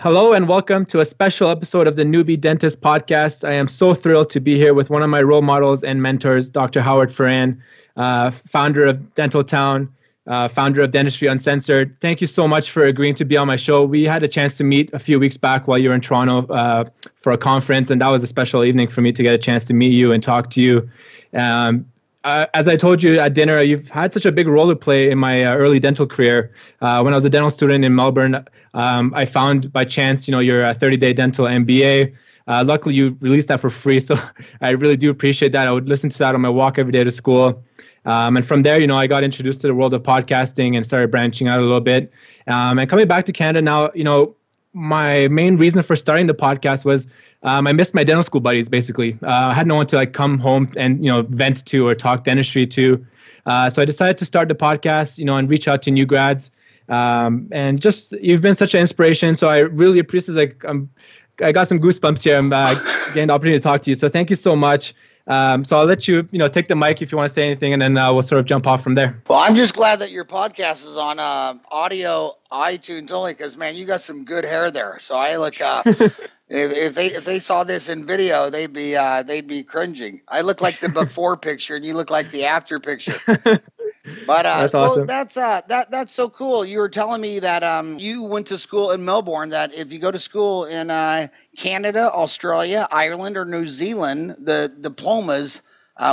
Hello and welcome to a special episode of the Noobie Dentist Podcast. I am so thrilled to be here with one of my role models and mentors, Dr. Howard Farran, founder of Dental Town, founder of Dentistry Uncensored. Thank you so much for agreeing to be on my show. We had a chance to meet a few weeks back while you were in Toronto for a conference, and that was a special evening for me to get a chance to meet you and talk to you. As I told you at dinner, you've had such a big role to play in my early dental career. When I was a dental student in Melbourne, I found by chance, your 30-day dental MBA. Luckily, you released that for free, so I really do appreciate that. I would listen to that on my walk every day to school. And from there, I got introduced to the world of podcasting and started branching out a little bit. And coming back to Canada now, my main reason for starting the podcast was I missed my dental school buddies, basically. I had no one to come home and, vent to or talk dentistry to. So I decided to start the podcast, and reach out to new grads. And just, you've been such an inspiration. So I really appreciate, I got some goosebumps here. I'm getting the opportunity to talk to you. So thank you so much. So I'll let you, take the mic if you want to say anything, and then we'll sort of jump off from there. Well, I'm just glad that your podcast is on audio iTunes only, because man, you got some good hair there. So I look, if they saw this in video, they'd be cringing. I look like the before picture, and you look like the after picture. But that's awesome. Well, that's so cool. You were telling me that you went to school in Melbourne. That if you go to school in Canada, Australia, Ireland, or New Zealand, the diplomas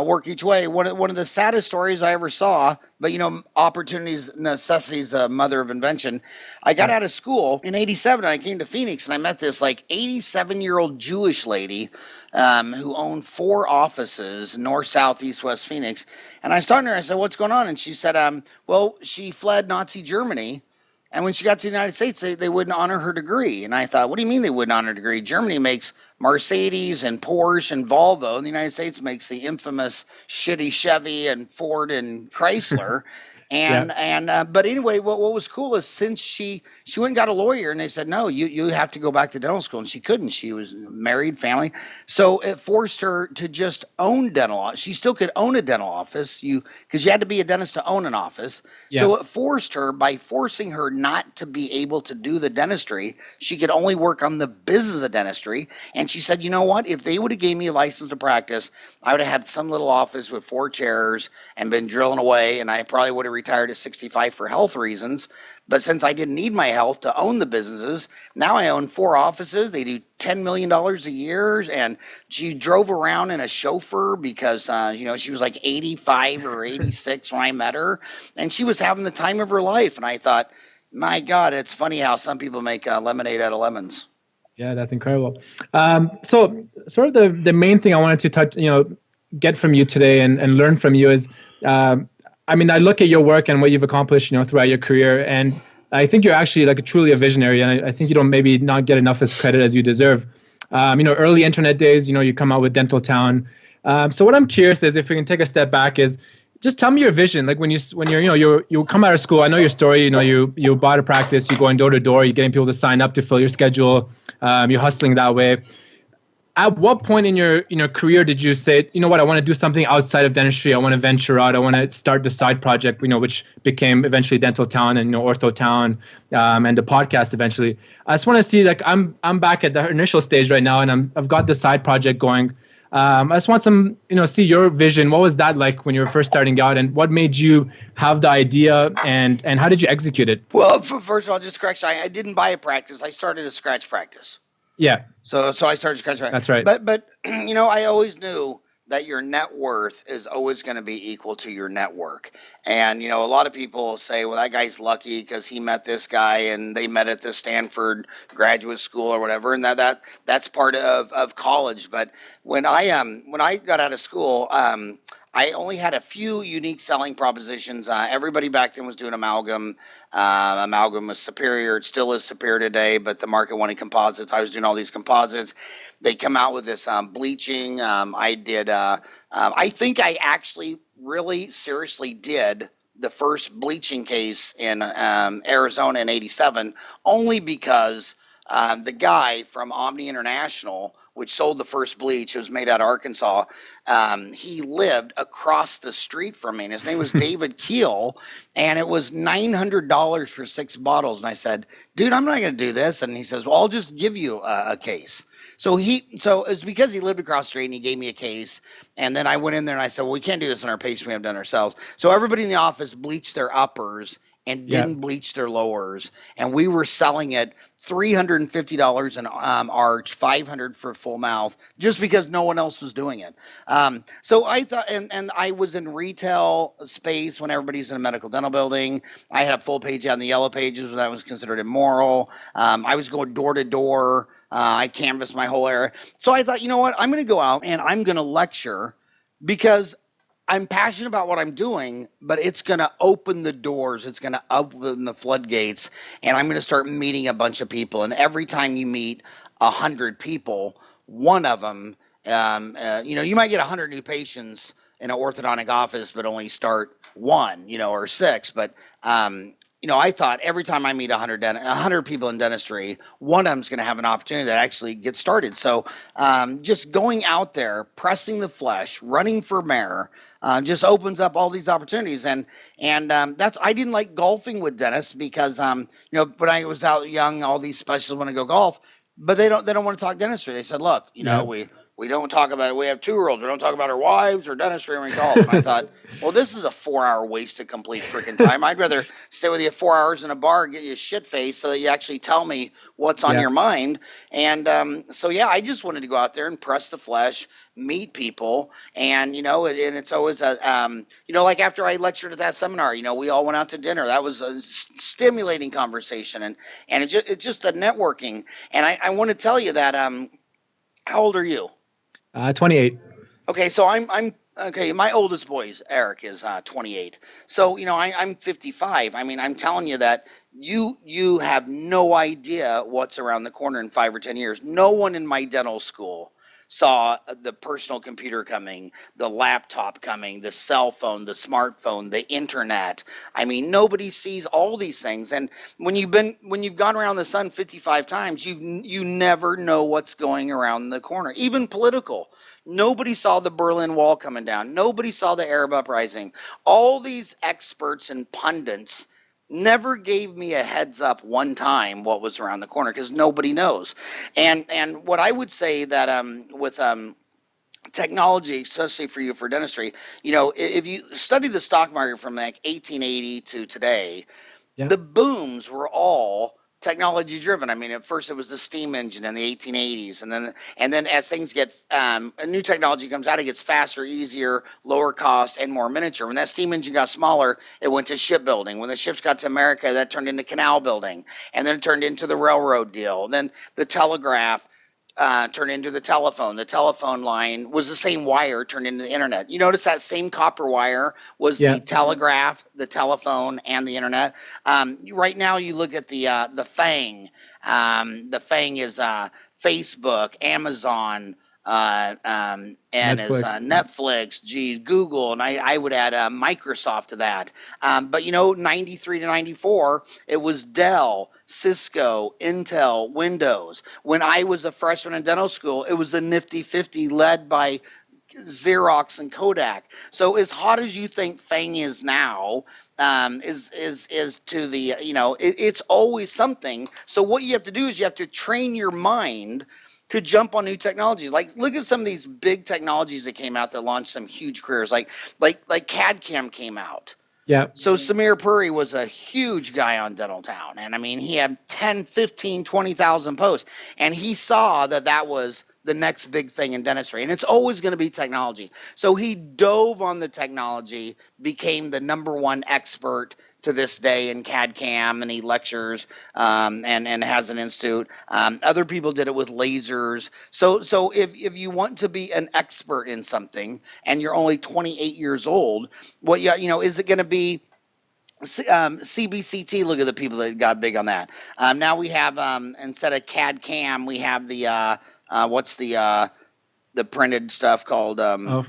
work each way. One of the saddest stories I ever saw. But opportunities, necessities, the mother of invention. I got out of school in '87. And I came to Phoenix, and I met this 87-year-old Jewish lady who owned 4 offices, north, south, east, west Phoenix. And I started her. I said, "What's going on?" And she said, "Well, she fled Nazi Germany, and when she got to the United States, they wouldn't honor her degree." And I thought, "What do you mean they wouldn't honor her degree? Germany makes Mercedes and Porsche and Volvo, and the United States makes the infamous shitty Chevy and Ford and Chrysler." But anyway, what was cool is since she went and got a lawyer, and they said, "No, you have to go back to dental school," and she couldn't. She was married, family, so it forced her to just own dental. She still could own a dental office, because you had to be a dentist to own an office. Yeah. So it forced her, by forcing her not to be able to do the dentistry, she could only work on the business of dentistry. And she said, "You know what? If they would have gave me a license to practice, I would have had some little office with 4 chairs and been drilling away, and I probably would have retired at 65 for health reasons. But since I didn't need my health to own the businesses, now I own 4 offices. They do $10 million a year." And she drove around in a chauffeur because, she was 85 or 86 when I met her. And she was having the time of her life. And I thought, my God, it's funny how some people make lemonade out of lemons. Yeah, that's incredible. So sort of the main thing I wanted to touch, get from you today and learn from you is, I look at your work and what you've accomplished, throughout your career, and I think you're actually truly a visionary, and I think you don't maybe not get enough as credit as you deserve. Early internet days, you come out with Dental Town. So what I'm curious is, if we can take a step back, is just tell me your vision. When you come out of school, I know your story. You bought a practice, you're going door to door, you're getting people to sign up to fill your schedule. You're hustling that way. At what point in your career did you say, "You know what, I want to do something outside of dentistry. I want to venture out. I want to start the side project," which became eventually Dental Town and Ortho Town, and the podcast eventually. I just want to see, I'm back at the initial stage right now, and I've got the side project going. I just want some, see your vision. What was that like when you were first starting out, and what made you have the idea, and how did you execute it? Well, first of all, just correction. I didn't buy a practice. I started a scratch practice. Yeah. So I started scratch practice. That's right. But I always knew that your net worth is always going to be equal to your network. And, a lot of people say, well, that guy's lucky because he met this guy and they met at the Stanford graduate school or whatever. And that's part of college. But when I got out of school, I only had a few unique selling propositions. Everybody back then was doing amalgam. Amalgam was superior. It still is superior today, but the market wanted composites. I was doing all these composites. They come out with this bleaching. I did. I think I actually really seriously did the first bleaching case in Arizona in '87, only because the guy from Omni International which sold the first bleach. It was made out of Arkansas. He lived across the street from me, and his name was David Keel, and it was $900 for 6 bottles. And I said, dude, I'm not going to do this. And he says, well, I'll just give you a case. So it's because he lived across the street and he gave me a case. And then I went in there and I said, well, we can't do this on our patients. We haven't done it ourselves. So everybody in the office bleached their uppers and didn't bleach their lowers. And we were selling it $350 an arch, $500 for full mouth, just because no one else was doing it. So I thought, and I was in retail space when everybody's in a medical dental building. I had a full page on the yellow pages when that was considered immoral. I was going door to door. I canvassed my whole area. So I thought, you know what? I'm going to go out and I'm going to lecture because I'm passionate about what I'm doing, but it's going to open the doors. It's going to open the floodgates, and I'm going to start meeting a bunch of people. And every time you meet 100 people, one of them, you might get 100 new patients in an orthodontic office, but only start 1, or 6. But I thought every time I meet 100 people in dentistry, one of them's going to have an opportunity to actually get started. So just going out there, pressing the flesh, running for mayor, just opens up all these opportunities. And that's, I didn't like golfing with dentists because, when I was out young, all these specialists want to go golf, but they don't want to talk dentistry. They said, look, we don't talk about, we have 2 rules. We don't talk about our wives or dentistry when we golf. And I thought, well, this is a 4-hour waste of complete freaking time. I'd rather stay with you 4 hours in a bar and get you a shit face so that you actually tell me what's on your mind. And I just wanted to go out there and press the flesh, meet people. And, and it's always like after I lectured at that seminar, we all went out to dinner. That was a stimulating conversation. And it's just the networking. And I want to tell you that, how old are you? 28. Okay, so I'm okay. My oldest boy, Eric, is 28. So I'm 55. I mean, I'm telling you that you have no idea what's around the corner in 5 or 10 years. No one in my dental school saw the personal computer coming, the laptop coming, the cell phone, the smartphone, the internet. I mean, nobody sees all these things. And when you've gone around the sun 55 times, you never know what's going around the corner. Even political. Nobody saw the Berlin Wall coming down. Nobody saw the Arab uprising. All these experts and pundits never gave me a heads up one time what was around the corner because nobody knows. And what I would say that with technology, especially for dentistry, if you study the stock market from like 1880 to today, the booms were all technology driven. I mean, at first it was the steam engine in the 1880s, and then as things get a new technology comes out, it gets faster, easier, lower cost, and more miniature. When that steam engine got smaller, it went to shipbuilding. When the ships got to America, that turned into canal building, and then it turned into the railroad deal. And then the telegraph turned into the telephone. The telephone line was the same wire turned into the internet. You notice that same copper wire was the telegraph, the telephone, and the internet. Right now, you look at the FANG. The FANG is Facebook, Amazon, and Netflix. Is Netflix, Google, and I would add Microsoft to that. But 93 to 94, it was Dell, Cisco, Intel, Windows. When I was a freshman in dental school, it was the Nifty 50 led by Xerox and Kodak. So as hot as you think FANG is now, is to the, it's always something. So what you have to do is you have to train your mind to jump on new technologies. Like, look at some of these big technologies that came out that launched some huge careers. Like CAD CAM came out. Yeah. So Samir Puri was a huge guy on Dental Town. And I mean, he had 10, 15, 20,000 posts. And he saw that was the next big thing in dentistry. And it's always going to be technology. So he dove on the technology, became the #1 expert to this day in CAD CAM, and he lectures and has an institute. Other people did it with lasers. So if you want to be an expert in something and you're only 28 years old, is it going to be CBCT? Look at the people that got big on that. Now we have instead of CAD CAM, we have the what's the printed stuff called?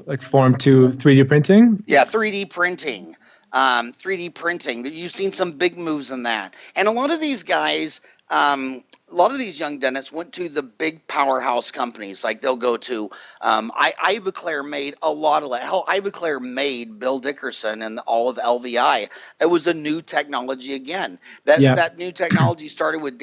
Like Form 2 3D printing? Yeah, 3D printing. 3D printing. You've seen some big moves in that. And a lot of these guys, a lot of these young dentists went to the big powerhouse companies. Like they'll go to, Ivoclar made a lot of, hell, Ivoclar made Bill Dickerson and all of LVI. It was a new technology again. Yeah. That new technology started with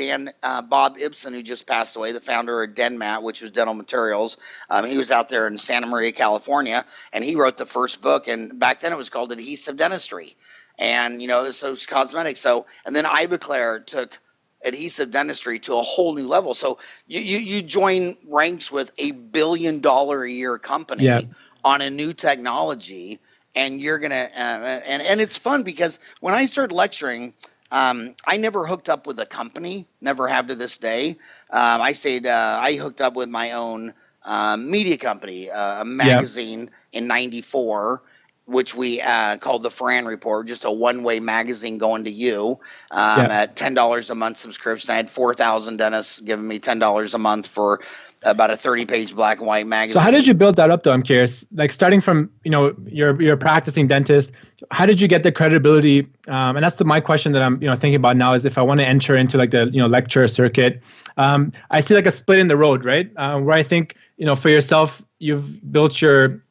Bob Ibsen, who just passed away, the founder of DenMat, which was dental materials. He was out there in Santa Maria, California, and he wrote the first book. And back then it was called Adhesive Dentistry. And, so it's cosmetics. So, and then Ivoclar took adhesive dentistry to a whole new level. So you join ranks with $1 billion a year company Yeah. on a new technology, and you're gonna and it's fun because when I started lecturing, I never hooked up with a company, never have to this day. I hooked up with my own media company, a magazine in '94, which we called the Farran Report, just a one-way magazine going to you at $10 a month subscription. I had 4,000 dentists giving me $10 a month for about a 30-page black and white magazine. So how did you build that up, though? I'm curious. Like starting from, you're a practicing dentist. How did you get the credibility? And that's my question that I'm, thinking about now is if I want to enter into like the, lecture circuit. I see like a split in the road, right? Where I think, for yourself, you've built your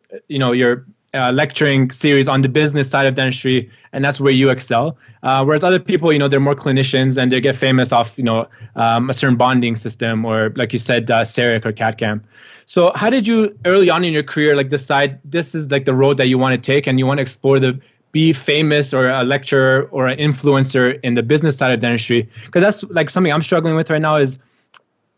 lecturing series on the business side of dentistry, and that's where you excel. Whereas other people, they're more clinicians and they get famous off, a certain bonding system or, like you said, CEREC or CAD/CAM. So how did you early on in your career like decide this is like the road that you want to take and you want to explore be famous or a lecturer or an influencer in the business side of dentistry? Because that's like something I'm struggling with right now is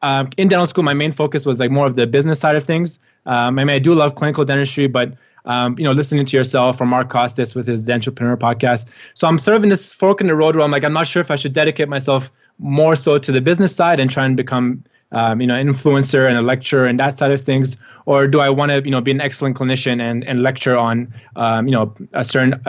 in dental school, my main focus was like more of the business side of things. I do love clinical dentistry, but listening to yourself or Mark Costas with his Dentrepreneur podcast. So I'm sort of in this fork in the road where I'm like, I'm not sure if I should dedicate myself more so to the business side and try and become, an influencer and a lecturer and that side of things, or do I want to, be an excellent clinician and lecture on, a certain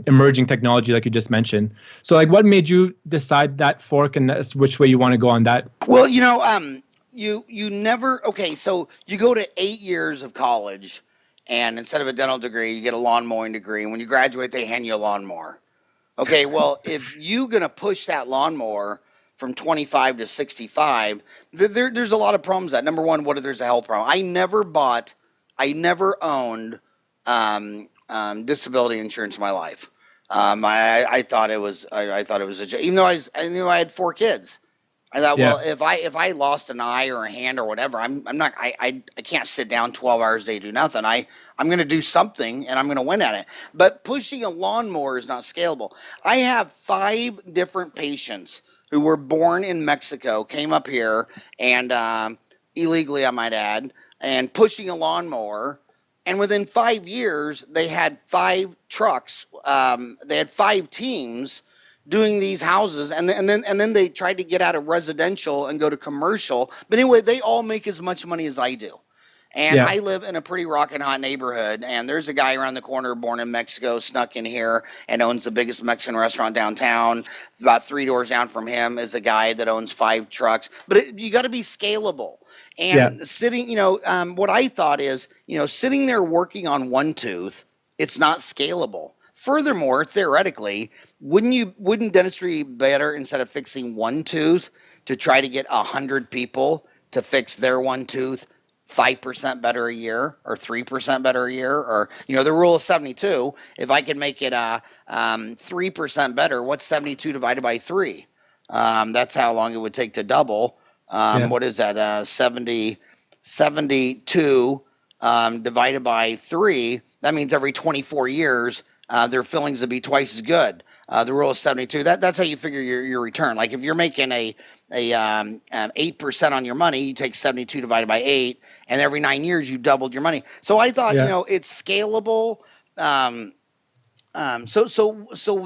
emerging technology like you just mentioned. So like, what made you decide that fork and which way you want to go on that? Well, you never, okay, so you go to 8 years of college, and instead of a dental degree, you get a lawn mowing degree. And when you graduate, they hand you a lawnmower. Okay, well, if you're going to push that lawnmower from 25 to 65, there's a lot of problems. That number one, what if there's a health problem? I never owned disability insurance in my life. I thought it was a joke, even though I knew I had 4 kids. I thought, well, if I lost an eye or a hand or whatever, I can't sit down 12 hours a day do nothing. I'm going to do something and I'm going to win at it. But pushing a lawnmower is not scalable. I have 5 different patients who were born in Mexico, came up here and illegally, I might add, and pushing a lawnmower. And within 5 years, they had 5 trucks. They had 5 teams doing these houses, and then they tried to get out of residential and go to commercial. But anyway, they all make as much money as I do. And I live in a pretty rockin' hot neighborhood, and there's a guy around the corner born in Mexico, snuck in here, and owns the biggest Mexican restaurant downtown. About 3 doors down from him is a guy that owns 5 trucks. But you got to be scalable. And sitting, what I thought is, sitting there working on one tooth, it's not scalable. Furthermore, theoretically, wouldn't dentistry be better instead of fixing one tooth to try to get 100 people to fix their one tooth 5% better a year or 3% better a year? Or, the rule of 72, if I can make it 3% better, what's 72 divided by 3? That's how long it would take to double. What is that? 72 divided by 3. That means every 24 years, their fillings would be twice as good. The rule is 72. That's how you figure your return. Like if you're making a 8% on your money, you take 72 divided by 8, and every 9 years you doubled your money. So I thought, it's scalable. So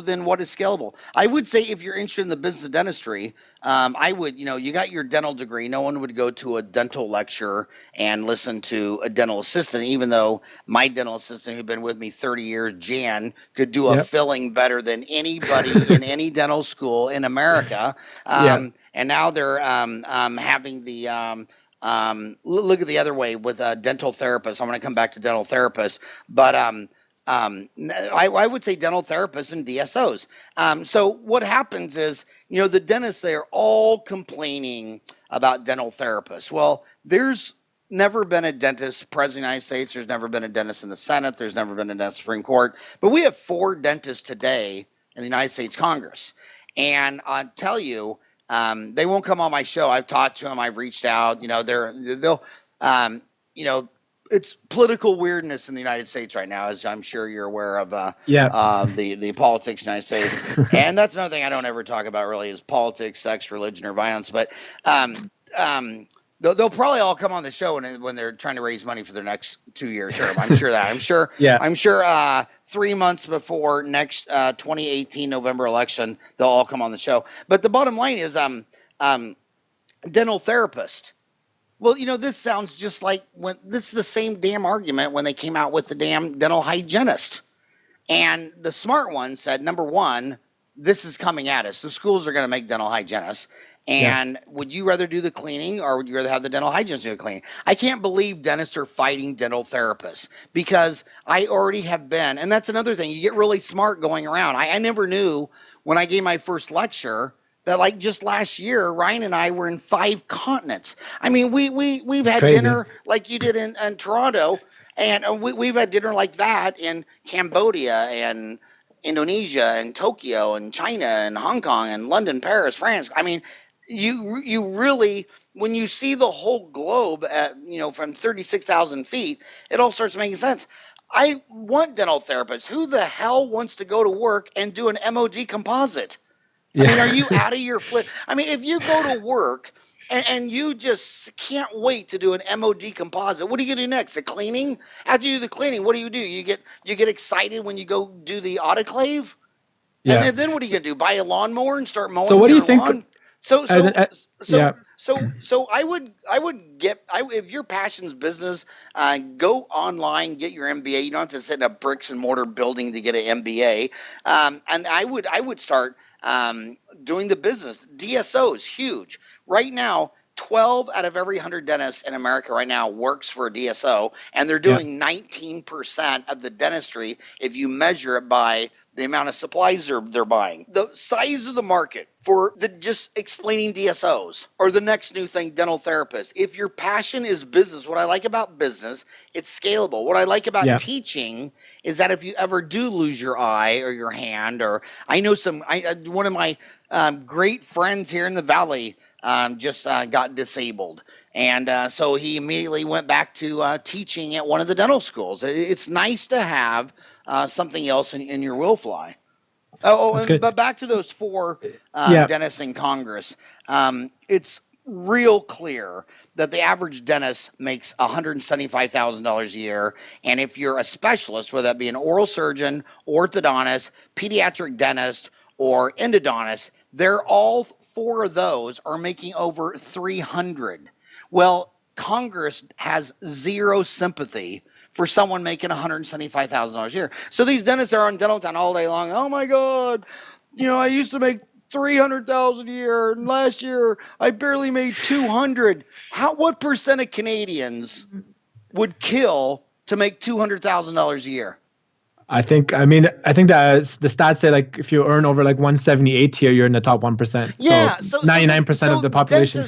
then what is scalable? I would say if you're interested in the business of dentistry, I would, you got your dental degree. No one would go to a dental lecture and listen to a dental assistant, even though my dental assistant who'd been with me 30 years, Jan, could do a filling better than anybody in any dental school in America. And now they're having the look at the other way with dental therapists. I'm going to come back to dental therapists, but I would say dental therapists and DSOs. So what happens is, the dentists, they're all complaining about dental therapists. Well, there's never been a dentist president of the United States. There's never been a dentist in the Senate. There's never been a dentist in the Supreme Court. But we have 4 dentists today in the United States Congress. And I'll tell you, they won't come on my show. I've talked to them. I've reached out. They'll, you know, it's political weirdness in the United States right now, as I'm sure you're aware of. The politics in the United States, and that's another thing I don't ever talk about really is politics, sex, religion, or violence. But they'll probably all come on the show when they're trying to raise money for their next 2-year term. I'm sure that. I'm sure 3 months before next 2018 November election, they'll all come on the show. But the bottom line is, dental therapist. Well, this sounds just like this is the same damn argument when they came out with the damn dental hygienist. And the smart one said, number one, this is coming at us. The schools are going to make dental hygienists. And would you rather do the cleaning or would you rather have the dental hygienist do the cleaning? I can't believe dentists are fighting dental therapists because I already have been. And that's another thing. You get really smart going around. I never knew when I gave my first lecture that like just last year, Ryan and I were in 5 continents. I mean, we've had dinner like you did in Toronto, and we've had dinner like that in Cambodia and Indonesia and Tokyo and China and Hong Kong and London, Paris, France. I mean, you really, when you see the whole globe at, from 36,000 feet, it all starts making sense. I want dental therapists. Who the hell wants to go to work and do an MOD composite? I mean, are you out of your flip? I mean, if you go to work and you just can't wait to do an MOD composite, what are you gonna do next? The cleaning? After you do the cleaning, what do? You get excited when you go do the autoclave? Yeah. And then what are you gonna do? Buy a lawnmower and start mowing? So what do you think? Lawn? So I would get, if your passion's business, go online, get your MBA. You don't have to sit in a bricks and mortar building to get an MBA. And I would start doing the business. DSO is huge. Right now, 12 out of every 100 dentists in America right now works for a DSO, and they're doing 19% of the dentistry if you measure it by the amount of supplies they're buying. The size of the market for just explaining DSOs or the next new thing, dental therapists. If your passion is business, what I like about business, it's scalable. What I like about teaching is that if you ever do lose your eye or your hand, or I know one of my great friends here in the Valley just got disabled. And so he immediately went back to teaching at one of the dental schools. It's nice to have something else in your will fly. But back to those 4 dentists in Congress. It's real clear that the average dentist makes $175,000 a year. And if you're a specialist, whether that be an oral surgeon, orthodontist, pediatric dentist, or endodontist, they're all 4 of those are making over $300,000. Well, Congress has zero sympathy for someone making $175,000 a year. So these dentists are on Dental Town all day long. Oh my God, I used to make $300,000 a year, and last year I barely made $200,000. What percent of Canadians would kill to make $200,000 a year? I think that the stats say like if you earn over like 178 here, you're in the top 1%. Yeah, so 99% of the population.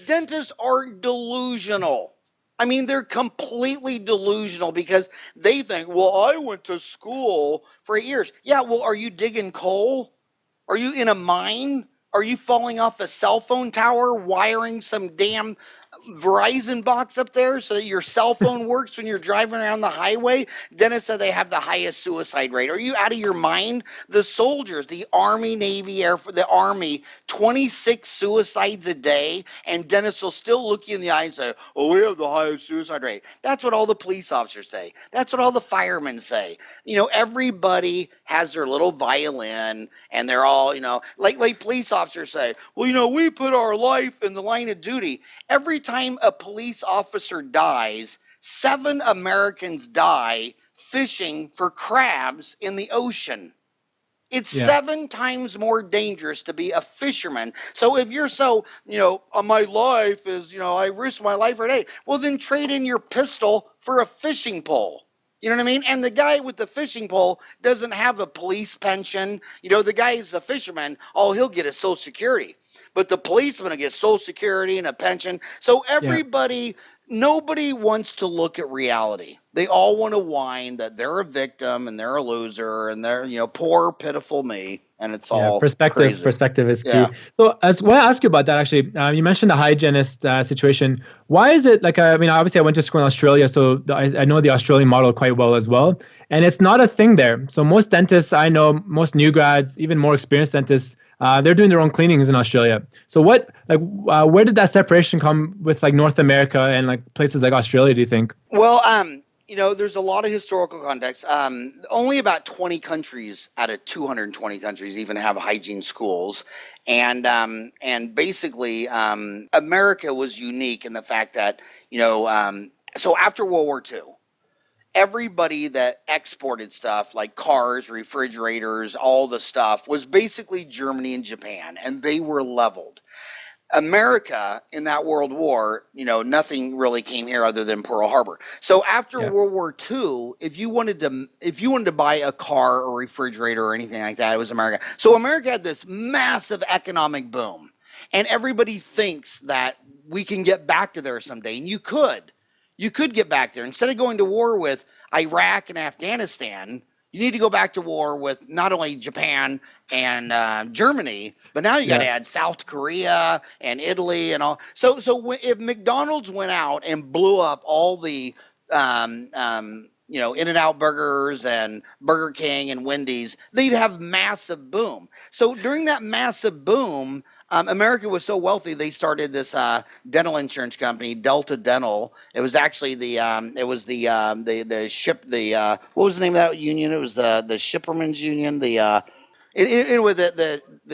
Dentists are delusional. I mean, they're completely delusional because they think, well, I went to school for 8 years. Yeah, well, are you digging coal? Are you in a mine? Are you falling off a cell phone tower, wiring some damn Verizon box up there so that your cell phone works when you're driving around the highway? Dentists said they have the highest suicide rate. Are you out of your mind? The soldiers, the Army, Navy, Air Force, the Army, 26 suicides a day, and dentists will still look you in the eye and say, oh, we have the highest suicide rate. That's what all the police officers say. That's what all the firemen say. Everybody has their little violin, and they're all, like police officers say, well, we put our life in the line of duty. Every time a police officer dies, 7 Americans die fishing for crabs in the ocean. It's 7 times more dangerous to be a fisherman. So if you're my life is, I risk my life every day, well, then trade in your pistol for a fishing pole. You know what I mean? And the guy with the fishing pole doesn't have a police pension. The guy who's a fisherman, all he'll get is Social Security. but the policeman will get Social Security and a pension. So nobody wants to look at reality. They all want to whine that they're a victim and they're a loser and they're, poor, pitiful me. And it's all crazy. Perspective is key. So I want to ask you about that actually. You mentioned the hygienist situation. Why is it obviously I went to school in Australia, so I know the Australian model quite well as well. And it's not a thing there. So most dentists I know, most new grads, even more experienced dentists, they're doing their own cleanings in Australia. So where did that separation come with North America and places like Australia, do you think? Well, there's a lot of historical context. Only about 20 countries out of 220 countries even have hygiene schools. And basically, America was unique in the fact that, so after World War II, everybody that exported stuff like cars, refrigerators, all the stuff was basically Germany and Japan, and they were leveled. America in that World War, nothing really came here other than Pearl Harbor. So after World War II, if you wanted to buy a car or refrigerator or anything like that, it was America. So America had this massive economic boom, and everybody thinks that we can get back to there someday, and you could get back there. Instead of going to war with Iraq and Afghanistan, you need to go back to war with not only Japan and Germany, but now you got to add South Korea and Italy and all. So if McDonald's went out and blew up all the In-N-Out burgers and Burger King and Wendy's, they'd have massive boom. So during that massive boom, America was so wealthy, they started this dental insurance company, Delta Dental. It was actually what was the name of that union? It was the Shippermen's Union, the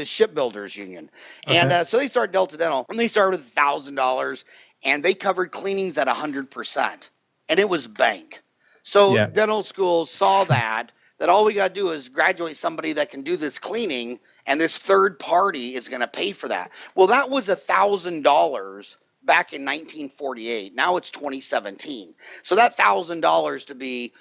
Shipbuilders Union. Okay. And so they started Delta Dental, and they started with $1,000, and they covered cleanings at 100%, and it was bank. So dental schools saw that all we got to do is graduate somebody that can do this cleaning, and this third party is going to pay for that. Well, that was $1,000 back in 1948. Now it's 2017. So that $1,000 to be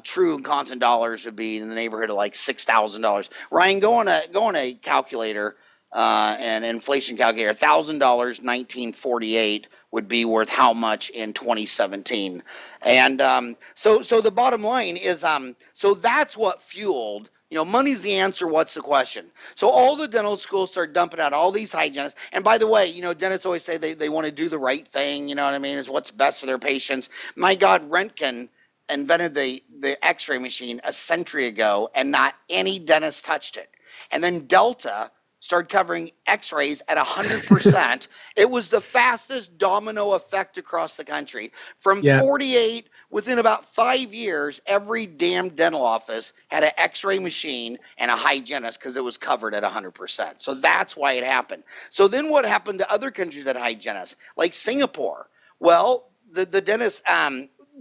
true and constant dollars would be in the neighborhood of like $6,000. Ryan, go on a calculator, an inflation calculator. $1,000 1948 would be worth how much in 2017? And so the bottom line is, so that's what fueled. Money's the answer. What's the question? So all the dental schools start dumping out all these hygienists. And by the way, dentists always say they want to do the right thing. You know what I mean? Is what's best for their patients. My God, Röntgen invented the X-ray machine a century ago, and not any dentist touched it. And then Delta started covering X-rays at 100%. It was the fastest domino effect across the country. From 48, within about 5 years, every damn dental office had an X-ray machine and a hygienist because it was covered at 100%. So that's why it happened. So then what happened to other countries that had hygienists, like Singapore? Well, the dentists...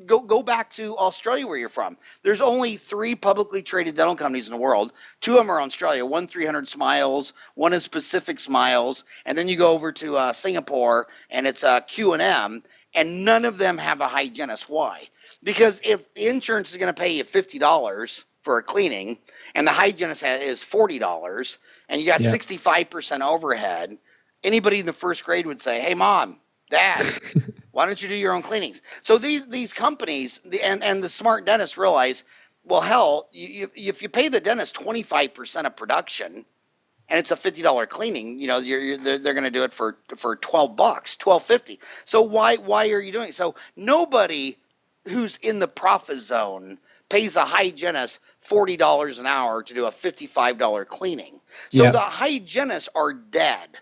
Go back to Australia where you're from. There's only 3 publicly traded dental companies in the world. 2 of them are in Australia. One 300 Smiles, one is Pacific Smiles, and then you go over to Singapore and it's Q&M, and none of them have a hygienist. Why? Because if the insurance is going to pay you $50 for a cleaning and the hygienist is $40 and you got 65% overhead, anybody in the first grade would say, "Hey, Mom, Dad, why don't you do your own cleanings?" So these companies and the smart dentists realize, well, hell, if you pay the dentist 25% of production, and it's a $50 cleaning, they're going to do it for $12, $12.50. So why are you doing it? So nobody who's in the profit zone pays a hygienist $40 an hour to do a $55 cleaning. So the hygienists are dead.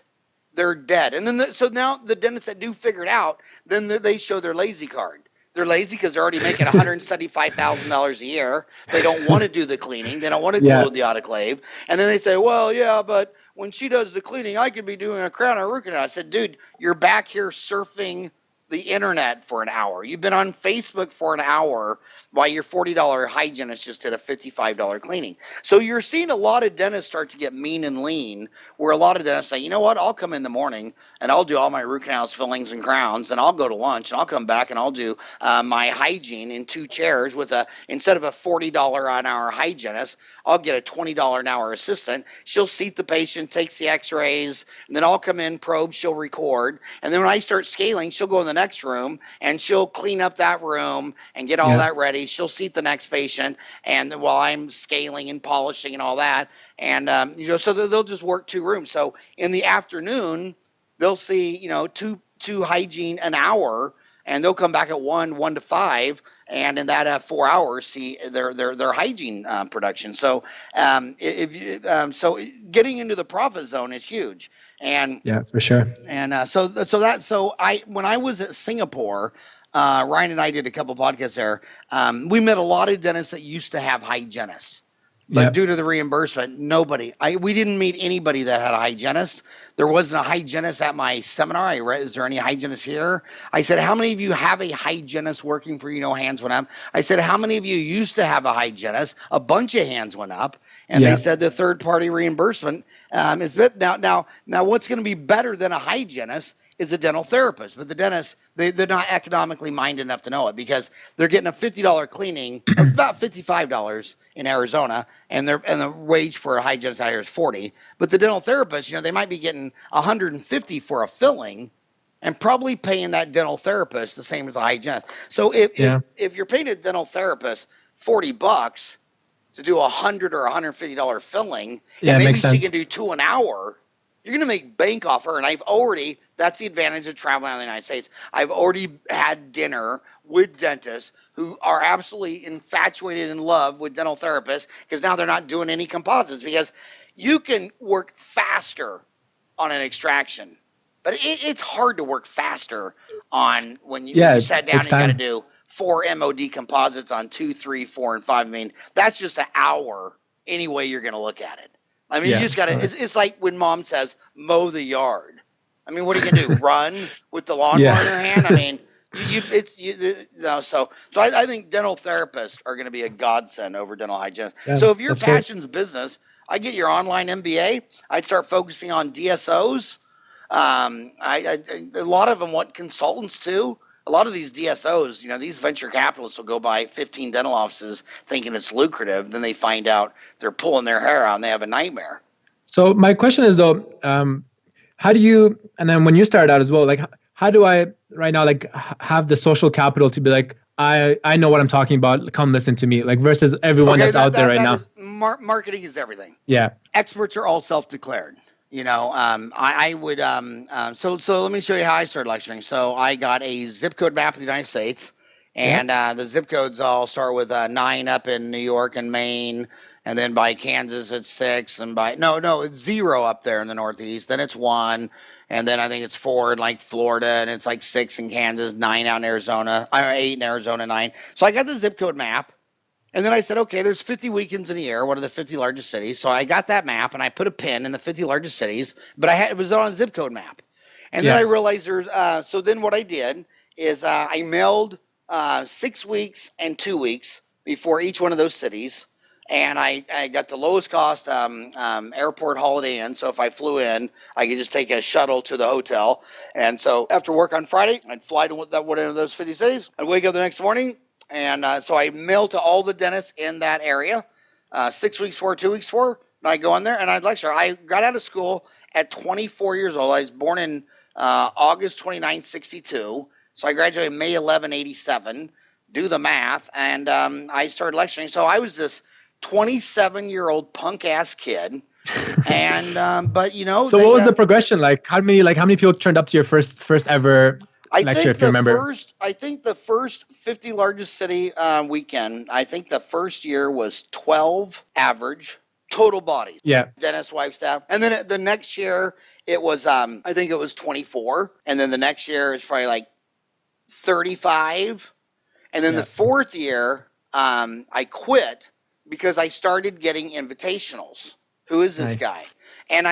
They're dead. And then so now the dentists that do figure it out, then they show their lazy card. They're lazy because they're already making $175,000 a year. They don't want to do the cleaning. They don't want to glue the autoclave. And then they say, well, yeah, but when she does the cleaning, I could be doing a crown or root canal. I said, dude, you're back here surfing the internet for an hour. You've been on Facebook for an hour while your $40 hygienist just did a $55 cleaning. So you're seeing a lot of dentists start to get mean and lean, where a lot of dentists say, you know what, I'll come in the morning and I'll do all my root canals, fillings, and crowns, and I'll go to lunch and I'll come back and I'll do my hygiene in 2 chairs with instead of a $40 an hour hygienist, I'll get a $20 an hour assistant. She'll seat the patient, takes the x-rays, and then I'll come in, probe, she'll record. And then when I start scaling, she'll go in the next room and she'll clean up that room and get all that ready. She'll seat the next patient, and while I'm scaling and polishing and all that. And, so they'll just work 2 rooms. So in the afternoon, they'll see, 2 hygiene an hour, and they'll come back at 1 to 5, and in that 4 hours, see their hygiene production. So so getting into the profit zone is huge. And yeah, for sure. And when I was at Singapore, Ryan and I did a couple podcasts there. We met a lot of dentists that used to have hygienists. But due to the reimbursement, we didn't meet anybody that had a hygienist. There wasn't a hygienist at my seminar. I read, is there any hygienists here? I said, how many of you have a hygienist working for you? No hands went up. I said, how many of you used to have a hygienist? A bunch of hands went up. And they said the third-party reimbursement is now what's going to be better than a hygienist is a dental therapist. But the dentists, they're not economically minded enough to know it, because they're getting a $50 cleaning, of about $55 in Arizona, and the wage for a hygienist out here is $40. But the dental therapist, they might be getting $150 for a filling, and probably paying that dental therapist the same as a hygienist. So if you're paying a dental therapist $40 to do $100 or $150 filling, and maybe she can do 2 an hour, you're going to make bank off her. And that's the advantage of traveling around the United States. I've already had dinner with dentists who are absolutely infatuated in love with dental therapists, because now they're not doing any composites, because you can work faster on an extraction. But it's hard to work faster on when you sat down and you got to do 4 MOD composites on 2, 3, 4, and 5. I mean, that's just an hour any way you're going to look at it. I mean, you just got to, it's like when mom says, mow the yard. I mean, what are you going to do? Run with the lawnmower in your hand? I mean, so I think dental therapists are going to be a godsend over dental hygienists. Yeah, so if your passion's business, I get your online MBA. I'd start focusing on DSOs. A lot of them want consultants too. A lot of these DSOs, these venture capitalists will go buy 15 dental offices thinking it's lucrative. Then they find out they're pulling their hair out and they have a nightmare. So my question is though, how do you, and then when you started out as well, like how do I right now, like have the social capital to be like, I know what I'm talking about. Come listen to me, like versus everyone that's out there right now. Marketing is everything. Yeah. Experts are all self-declared. I would, so let me show you how I started lecturing. So I got a zip code map of the United States, and the zip codes all start with 9 up in New York and Maine, and then by Kansas it's 6, and it's 0 up there in the Northeast, then it's 1, and then I think it's 4 in like Florida, and it's like 6 in Kansas, 9 out in Arizona, 8 in Arizona, 9. So I got the zip code map. And then I said, okay, there's 50 weekends in a year. What are the 50 largest cities? So I got that map, and I put a pin in the 50 largest cities, but it was on a zip code map. And then I realized so then what I did is I mailed 6 weeks and 2 weeks before each one of those cities. And I got the lowest cost airport Holiday Inn. So if I flew in, I could just take a shuttle to the hotel. And so after work on Friday, I'd fly to one of those 50 cities. I'd wake up the next morning. And so I mailed to all the dentists in that area, 6 weeks for, 2 weeks for, and I go in there and I'd lecture. I got out of school at 24 years old. I was born in August 29, 62. So I graduated May 11, 87. Do the math. And I started lecturing. So I was this 27-year-old punk-ass kid. And, but, So what was the progression? Like, how many people turned up to your first ever lecture, if you remember? I think the first 50 largest city weekend, I think the first year was 12 average total bodies. Yeah. Dentist, wife, staff. And then the next year it was, I think it was 24. And then the next year is probably like 35. And then the fourth year, I quit because I started getting invitationals. Who is this guy? And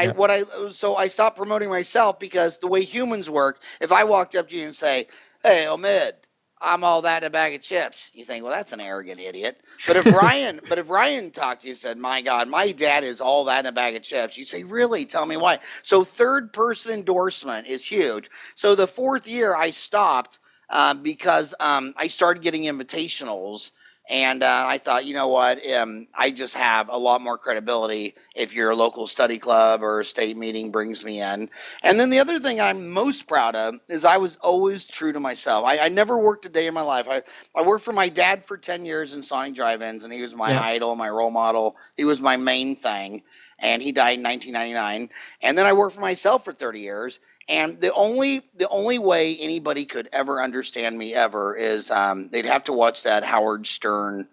so I stopped promoting myself, because the way humans work, if I walked up to you and say, Hey, Omid, I'm all that in a bag of chips. You think, well, that's an arrogant idiot. But if Ryan talked to you and said, my God, my dad is all that in a bag of chips, you say, really? Tell me why. So third person endorsement is huge. So the fourth year I stopped because I started getting invitationals. And I thought, you know what? I just have a lot more credibility if your local study club or a state meeting brings me in. And then the other thing I'm most proud of is I was always true to myself. I never worked a day in my life. I worked for my dad for 10 years in Sonic Drive-Ins, and he was my Yeah. idol, my role model. He was my main thing, and he died in 1999. And then I worked for myself for 30 years. And the only way anybody could ever understand me ever is they'd have to watch that Howard Stern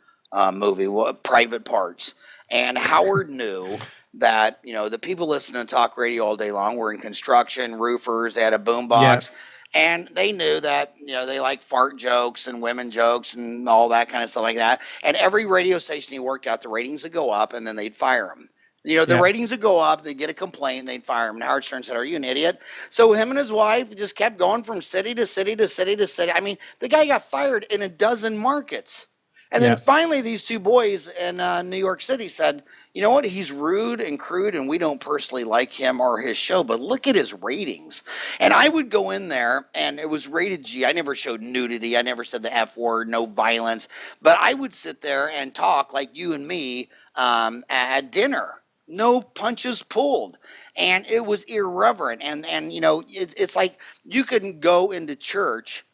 movie, Private Parts. And Howard knew that the people listening to talk radio all day long were in construction, roofers. They had a boombox, and they knew that they like fart jokes and women jokes and all that kind of stuff like that. And every radio station he worked at, the ratings would go up, and then they'd fire him. The ratings would go up, they'd get a complaint, they'd fire him. And Howard Stern said, "Are you an idiot?" So him and his wife just kept going from city to city to city to city. I mean, the guy got fired in a dozen markets. And then finally, these two boys in New York City said, "You know what? He's rude and crude, and we don't personally like him or his show, but look at his ratings." And I would go in there, and it was rated G. I never showed nudity. I never said the F word, no violence. But I would sit there and talk like you and me at dinner. No punches pulled, and it was irreverent. And it's like you can go into church,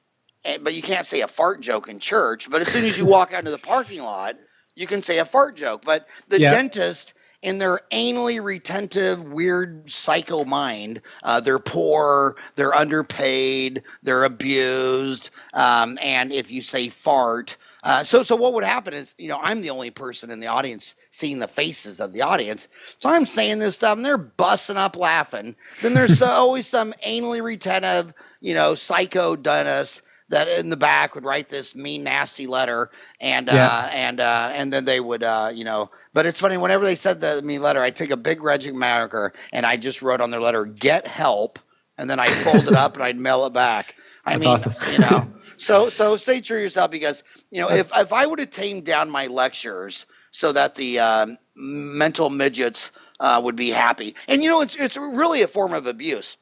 but you can't say a fart joke in church. But as soon as you walk out into the parking lot, you can say a fart joke. But the dentist, in their anally retentive, weird psycho mind, they're poor, they're underpaid, they're abused, and if you say fart. So what would happen is, I'm the only person in the audience seeing the faces of the audience. So I'm saying this stuff, and they're busting up laughing. Then there's always some anally retentive, psycho dentist that in the back would write this mean, nasty letter, and then they would, But it's funny, whenever they said the mean letter, I'd take a big red marker and I just wrote on their letter, "Get help," and then I'd fold it up and I'd mail it back. That's awesome. So stay true to yourself, because if I would have tamed down my lectures so that the mental midgets would be happy, and it's really a form of abuse,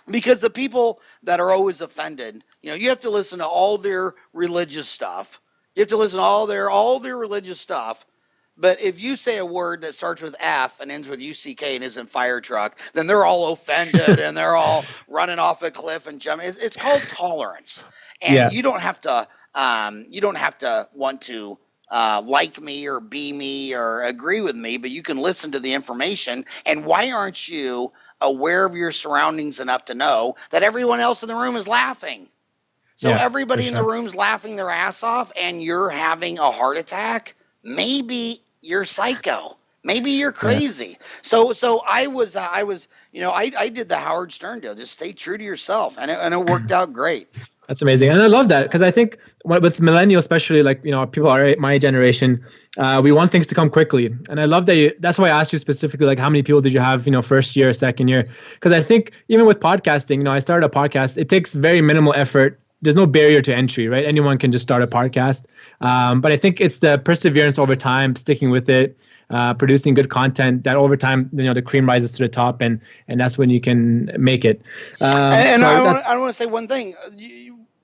because the people that are always offended, you have to listen to all their religious stuff. You have to listen to all their religious stuff. But if you say a word that starts with F and ends with UCK and isn't fire truck, then they're all offended and they're all running off a cliff and jumping. It's called tolerance, and you don't have to want to like me or be me or agree with me, but you can listen to the information. And why aren't you aware of your surroundings enough to know that everyone else in the room is laughing? So everybody in the room's laughing their ass off, and you're having a heart attack. Maybe you're psycho. Maybe you're crazy. So I did the Howard Stern deal. Just stay true to yourself, and it worked out great. That's amazing. And I love that, because I think with millennials, especially, like, people are my generation, we want things to come quickly. And I love that that's why I asked you specifically, like, how many people did you have, first year, second year? Because I think even with podcasting, I started a podcast. It takes very minimal effort. There's no barrier to entry, right? Anyone can just start a podcast. But I think it's the perseverance over time, sticking with it, producing good content, that over time, the cream rises to the top, and that's when you can make it. I want to say one thing.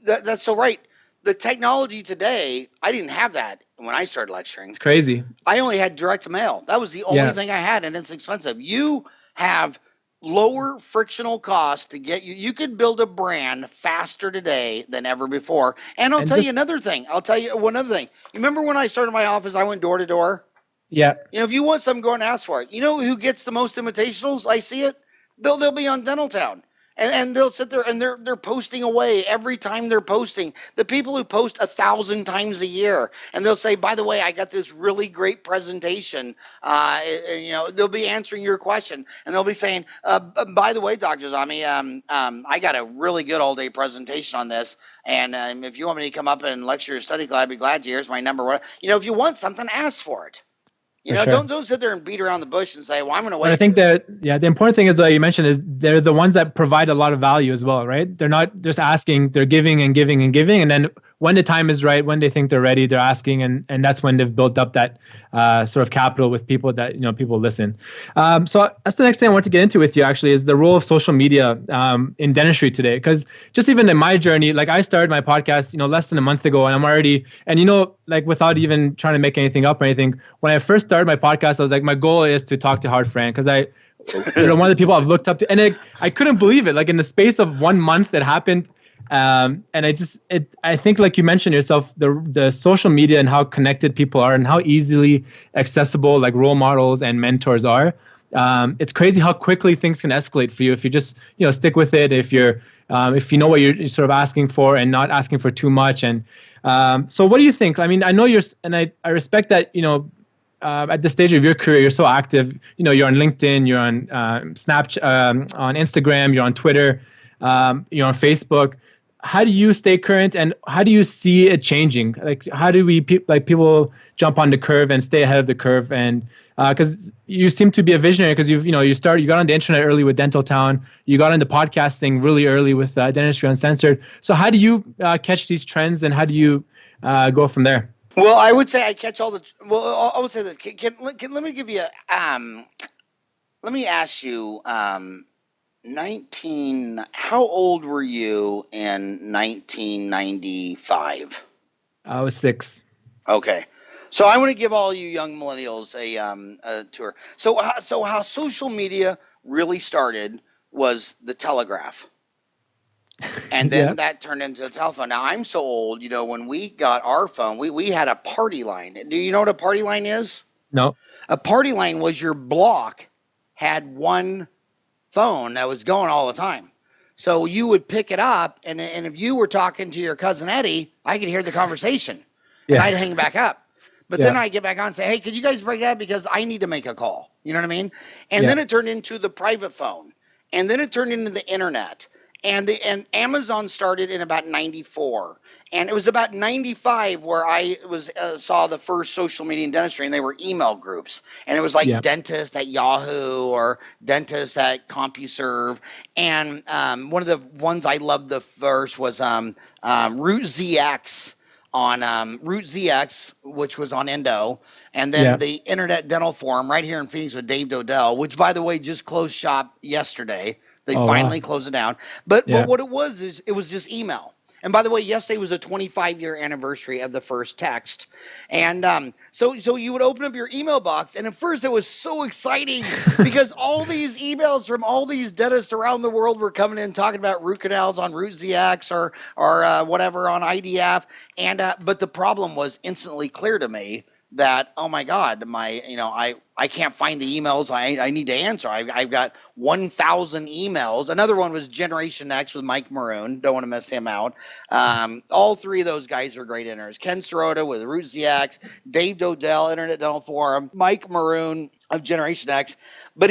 That's so right. The technology today, I didn't have that when I started lecturing. It's crazy. I only had direct mail. That was the only thing I had, and it's expensive. You have lower frictional costs to get you. You could build a brand faster today than ever before. And I'll tell you another thing. I'll tell you one other thing. You remember when I started my office, I went door to door? Yeah. If you want something, go and ask for it. You know who gets the most invitationals? I see it. They'll be on Dental Town. And they'll sit there and they're posting away every time they're posting. The people who post 1,000 times a year, and they'll say, "By the way, I got this really great presentation." They'll be answering your question, and they'll be saying, "By the way, Dr. Azami, I got a really good all-day presentation on this, and if you want me to come up and lecture your study club, I'd be glad to. Here's my number." If you want something, ask for it. You For know, sure. don't sit there and beat around the bush and say, well, I'm going to But I wait. think that, yeah, the important thing is that you mentioned is they're the ones that provide a lot of value as well, right? They're not just asking, they're giving and giving and giving. And then when the time is right, when they think they're ready, they're asking. And that's when they've built up that sort of capital with people that, people listen. So that's the next thing I want to get into with you actually is the role of social media in dentistry today. Because just even in my journey, like I started my podcast, less than a month ago and I'm already, and like without even trying to make anything up or anything, when I first started my podcast, I was like, my goal is to talk to Hard Farran because you're one of the people I've looked up to, and I couldn't believe it. Like in the space of 1 month, it happened, and I think like you mentioned yourself, the social media and how connected people are and how easily accessible like role models and mentors are. It's crazy how quickly things can escalate for you if you just stick with it. If you know what you're sort of asking for and not asking for too much. And so, what do you think? I mean, I know I respect that at this stage of your career, you're so active. You're on LinkedIn, you're on Snapchat, on Instagram, you're on Twitter, you're on Facebook. How do you stay current, and how do you see it changing? Like, how do people jump on the curve and stay ahead of the curve? And because you seem to be a visionary, because you got on the internet early with Dental Town, you got into podcasting really early with Dentistry Uncensored. So how do you catch these trends, and how do you go from there? Well, I would say I catch all the. Well, I would say that. Let me give you. Let me ask you. 19. How old were you in 1995? I was 6. Okay, so I want to give all you young millennials a tour. So how social media really started was the telegraph. And then Yeah. that turned into a telephone. Now, I'm so old, when we got our phone, we had a party line. Do you know what a party line is? No. A party line was your block had one phone that was going all the time. So you would pick it up, and if you were talking to your cousin Eddie, I could hear the conversation, and Yeah. I'd hang back up. But Yeah. then I'd get back on and say, hey, could you guys break it up because I need to make a call? You know what I mean? And Yeah. then it turned into the private phone, and then it turned into the internet. And Amazon started in about 94. And it was about 95 where I saw the first social media in dentistry, and they were email groups. And it was like Yeah. dentist at Yahoo or dentist at CompuServe. And one of the ones I loved the first was Root ZX on Root ZX, which was on Endo. And then the Internet Dental Forum right here in Phoenix with Dave Dodell, which, by the way, just closed shop yesterday. They finally closed it down. But what it was is it was just email. And by the way, yesterday was a 25-year anniversary of the first text. And so you would open up your email box, and at first it was so exciting because all these emails from all these dentists around the world were coming in talking about root canals on Root ZX or whatever on IDF. And but the problem was instantly clear to me that, oh my God, I can't find the emails I need to answer. I've got 1,000 emails. Another one was Generation X with Mike Maroon. Don't want to miss him out. All three of those guys are great enters. Ken Sirota with Root ZX, Dave Dodell, Internet Dental Forum, Mike Maroon of Generation X. But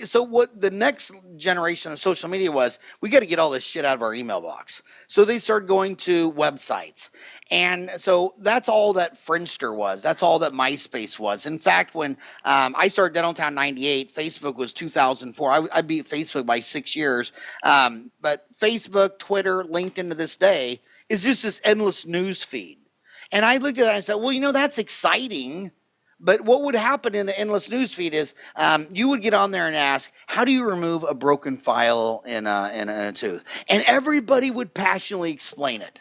so what the next generation of social media was, we got to get all this shit out of our email box. So they started going to websites. And so that's all that Friendster was. That's all that MySpace was. In fact, when I started Dental Town 98, Facebook was 2004. I beat Facebook by 6 years. But Facebook, Twitter, LinkedIn to this day is just this endless news feed. And I looked at that and I said, well, that's exciting. But what would happen in the endless news feed is you would get on there and ask, how do you remove a broken file in a tooth? And everybody would passionately explain it.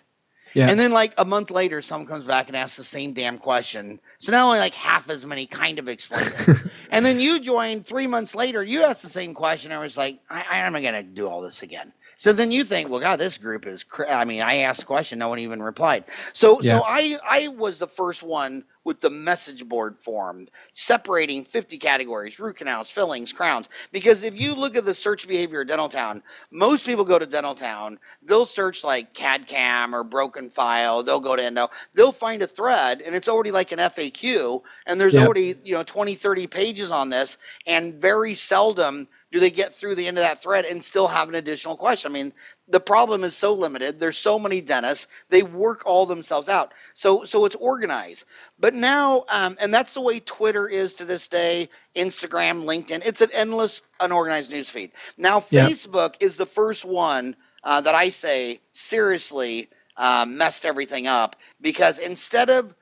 Yeah. And then like a month later, someone comes back and asks the same damn question. So now only like half as many kind of explain it. And then you join 3 months later, you ask the same question. And I was like, I am going to do all this again. So then you think, well, God, this group is, I asked a question, no one even replied. So I was the first one with the message board formed, separating 50 categories, root canals, fillings, crowns. Because if you look at the search behavior of Dental Town, most people go to Dental Town, they'll search like CAD CAM or broken file, they'll go to Endo, they'll find a thread, and it's already like an FAQ, and there's already 20, 30 pages on this, and very seldom do they get through the end of that thread and still have an additional question? I mean, the problem is so limited. There's so many dentists. They work all themselves out. So it's organized. But now, and that's the way Twitter is to this day, Instagram, LinkedIn. It's an endless, unorganized news feed. Now, Facebook is the first one that I say seriously messed everything up, because instead of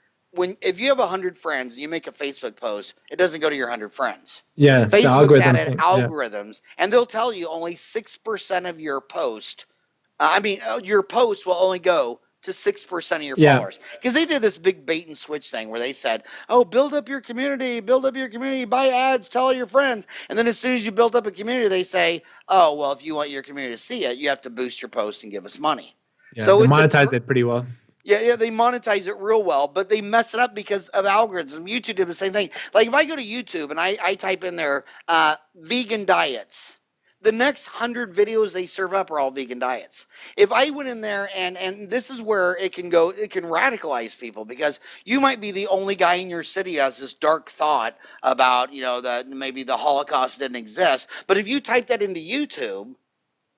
if you have 100 friends and you make a Facebook post, it doesn't go to your 100 friends. Yeah, Facebook's added algorithms, and they'll tell you only 6% of your post. Your post will only go to 6% of your followers, because they did this big bait and switch thing where they said, "Oh, build up your community, buy ads, tell all your friends," and then as soon as you build up a community, they say, "Oh, well, if you want your community to see it, you have to boost your post and give us money." Yeah, so they monetize it pretty well. Yeah, they monetize it real well, but they mess it up because of algorithms. YouTube did the same thing. Like if I go to YouTube and I type in there vegan diets, the next 100 videos they serve up are all vegan diets. If I went in there and this is where it can go, it can radicalize people, because you might be the only guy in your city who has this dark thought about, that maybe the Holocaust didn't exist. But if you type that into YouTube,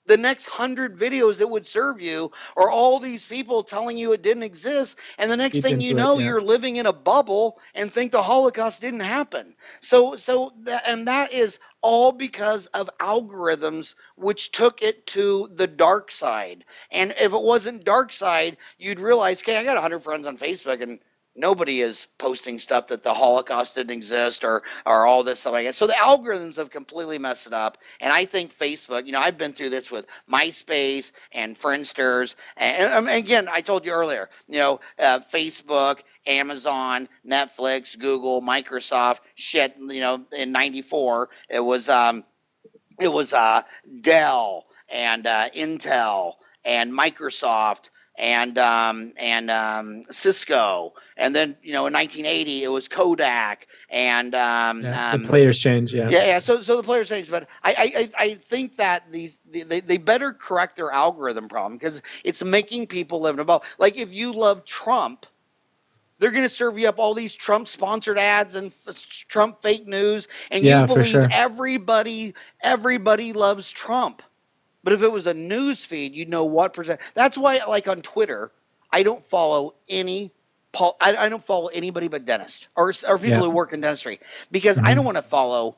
the next 100 videos it would serve you are all these people telling you it didn't exist. And the next thing you know, you're living in a bubble and think the Holocaust didn't happen. That is all because of algorithms, which took it to the dark side. And if it wasn't dark side, you'd realize, okay, I got 100 friends on Facebook and nobody is posting stuff that the Holocaust didn't exist or all this stuff like that. So the algorithms have completely messed it up. And I think Facebook, I've been through this with MySpace and Friendsters. And again, I told you earlier, Facebook, Amazon, Netflix, Google, Microsoft, in 94, it was Dell and Intel and Microsoft and Cisco, and then in 1980 it was Kodak, and the players change. So the players change, but I think that they better correct their algorithm problem, because it's making people live in a bubble. Like if you love Trump, they're going to serve you up all these Trump-sponsored ads and Trump fake news, and you believe everybody loves Trump. But if it was a news feed, you'd know what percent. That's why, like on Twitter, I don't follow anybody but dentists or people who work in dentistry, because I don't want to follow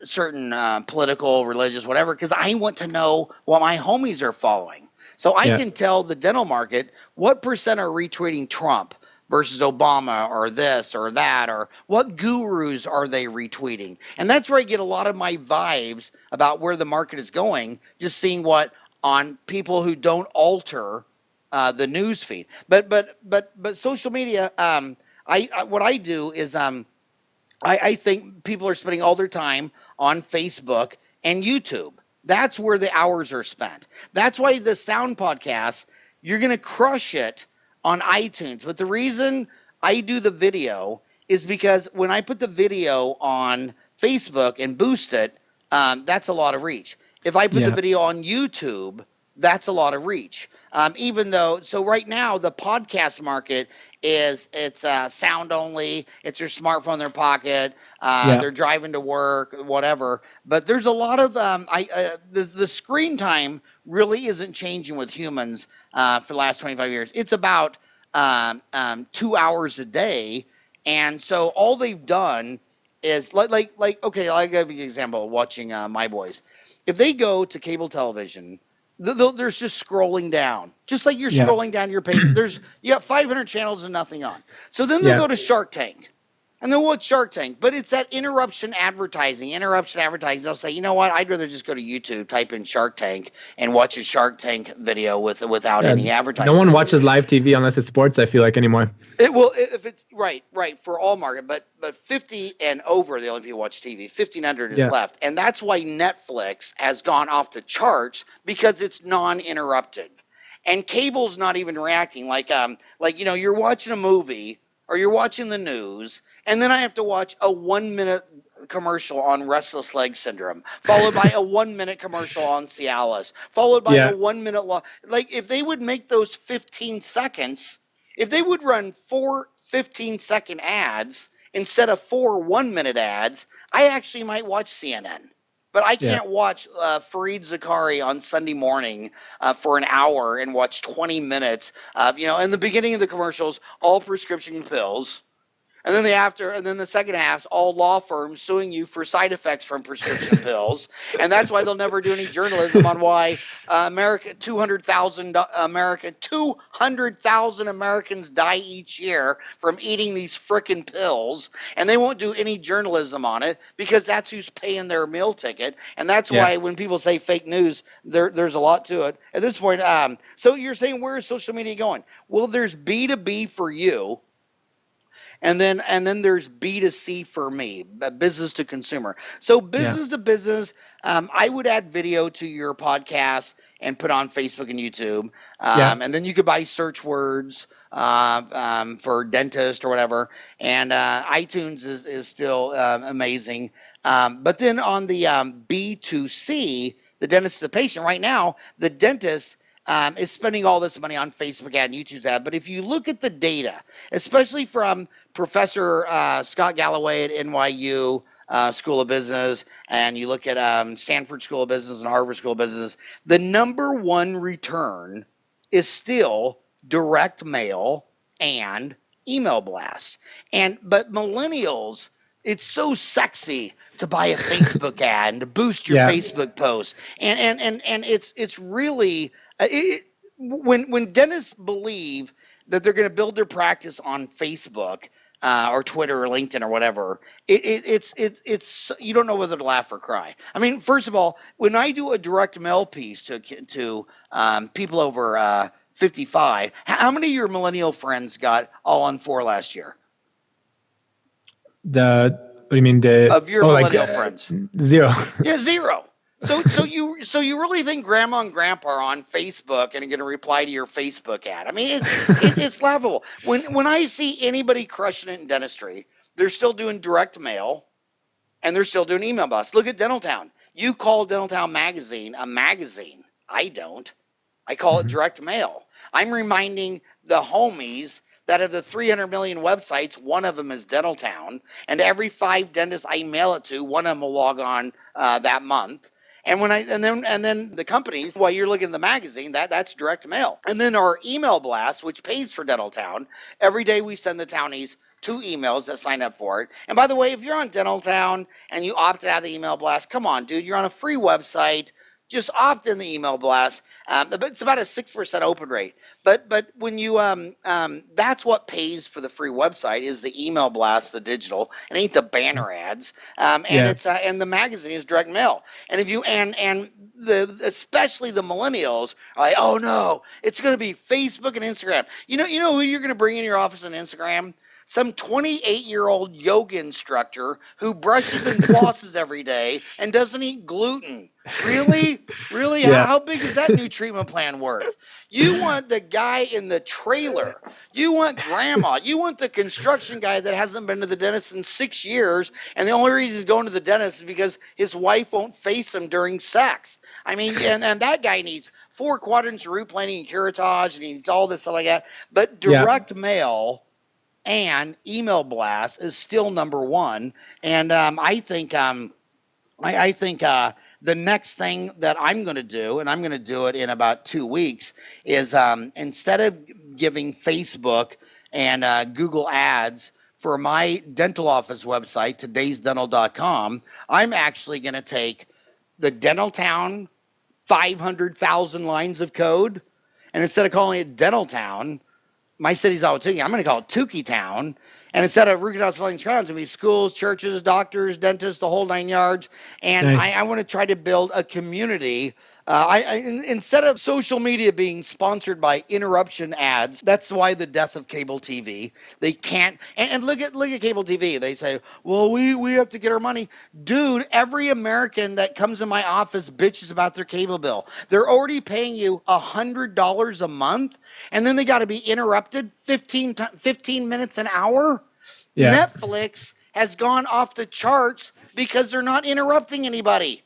certain political, religious, whatever, because I want to know what my homies are following. So I can tell the dental market what percent are retweeting Trump versus Obama or this or that, or what gurus are they retweeting. And that's where I get a lot of my vibes about where the market is going, just seeing what on people who don't alter the news feed. But social media, what I do is I think people are spending all their time on Facebook and YouTube. That's where the hours are spent. That's why the sound podcasts, you're going to crush it on iTunes. But the reason I do the video is because when I put the video on Facebook and boost it, that's a lot of reach. If I put the video on YouTube, that's a lot of reach. Even though, so right now the podcast market it's sound only. It's your smartphone in their pocket. They're driving to work, whatever. But there's a lot of the screen time really isn't changing with humans for the last 25 years. It's about 2 hours a day, and so all they've done is like okay, I'll give you an example of watching My Boys. If they go to cable television, there's just scrolling down, just like you're scrolling down your page. You got 500 channels and nothing on. So then they'll go to Shark Tank. And then what's Shark Tank? But it's that interruption advertising. They'll say, you know what? I'd rather just go to YouTube, type in Shark Tank, and watch a Shark Tank video without any advertising. No one watches live TV unless it's sports, I feel like, anymore. It will, if it's right for all market, but 50 and over, the only people watch TV. 50 and under is left, and that's why Netflix has gone off the charts, because it's non-interrupted, and cable's not even reacting. Like you're watching a movie or you're watching the news, and then I have to watch a 1 minute commercial on restless leg syndrome, followed by a 1 minute commercial on Cialis, followed by a 1 minute like if they would make those 15 seconds, if they would run 4 15-second ads instead of 4 1 minute ads, I actually might watch CNN. But I Yeah. can't watch Fareed Zakari on Sunday morning for an hour and watch 20 minutes of, in the beginning of the commercials, all prescription pills. And then the second half, all law firms suing you for side effects from prescription pills, and that's why they'll never do any journalism on why 200,000 Americans die each year from eating these frickin' pills, and they won't do any journalism on it because that's who's paying their meal ticket, and that's why when people say fake news, there's a lot to it. At this point, so you're saying where is social media going? Well, there's B2B for you. And then there's B2C for me, business to consumer. So business to business, I would add video to your podcast and put on Facebook and YouTube. And then you could buy search words for dentist or whatever. And iTunes is still amazing. But then on the B2C, the dentist to the patient, right now, the dentist is spending all this money on Facebook ad and YouTube ad. But if you look at the data, especially from Professor Scott Galloway at NYU School of Business, and you look at Stanford School of Business and Harvard School of Business, the number one return is still direct mail and email blast. But millennials, it's so sexy to buy a Facebook ad and to boost your Facebook post, and it's really when dentists believe that they're going to build their practice on Facebook or Twitter or LinkedIn or whatever, it's you don't know whether to laugh or cry. I mean, first of all, when I do a direct mail piece to people over 55, how many of your millennial friends got all on 4 last year? What do you mean? Of your millennial friends? 0. Yeah, 0. So you really think grandma and grandpa are on Facebook and are going to reply to your Facebook ad? I mean, it's laughable. When I see anybody crushing it in dentistry, they're still doing direct mail and they're still doing email blasts. Look at Dental Town. You call Dental Town magazine a magazine. I don't. I call it direct mail. I'm reminding the homies that of the 300 million websites, one of them is Dental Town, and every 5 dentists I mail it to, one of them will log on that month. And then the companies, while you're looking at the magazine, that's direct mail. And then our email blast, which pays for Dental Town, every day we send the townies 2 emails that sign up for it. And by the way, if you're on Dental Town and you opted out of the email blast, come on, dude, you're on a free website. Just opt in the email blast. But it's about a 6% open rate. But when you that's what pays for the free website is the email blast, the digital. It ain't the banner ads. It's and the magazine is direct mail. And if you especially the millennials are like, oh no, it's going to be Facebook and Instagram. You know who you're going to bring in your office on Instagram? Some 28-year-old yoga instructor who brushes and flosses every day and doesn't eat gluten. Really? Really? Yeah. How big is that new treatment plan worth? You want the guy in the trailer. You want grandma. You want the construction guy that hasn't been to the dentist in 6 years, and the only reason he's going to the dentist is because his wife won't face him during sex. I mean, and that guy needs 4 quadrants of root planing and curettage, and he needs all this stuff like that. But direct mail and email blast is still number one. And I think the next thing that I'm going to do, and I'm going to do it in about 2 weeks, is instead of giving Facebook and Google ads for my dental office website, todaysdental.com, I'm actually going to take the Dental Town 500,000 lines of code, and instead of calling it Dental Town, my city's Ahwatukee, I'm going to call it Tukey Town. And instead of root canal spelling crowns, it's going to be schools, churches, doctors, dentists, the whole 9 yards. And nice. I want to try to build a community. Instead of social media being sponsored by interruption ads, that's why the death of cable TV. They can't. And look at cable TV. They say, well, we have to get our money. Dude, every American that comes in my office bitches about their cable bill. They're already paying you $100 a month, and then they got to be interrupted 15 minutes an hour. Yeah. Netflix has gone off the charts because they're not interrupting anybody.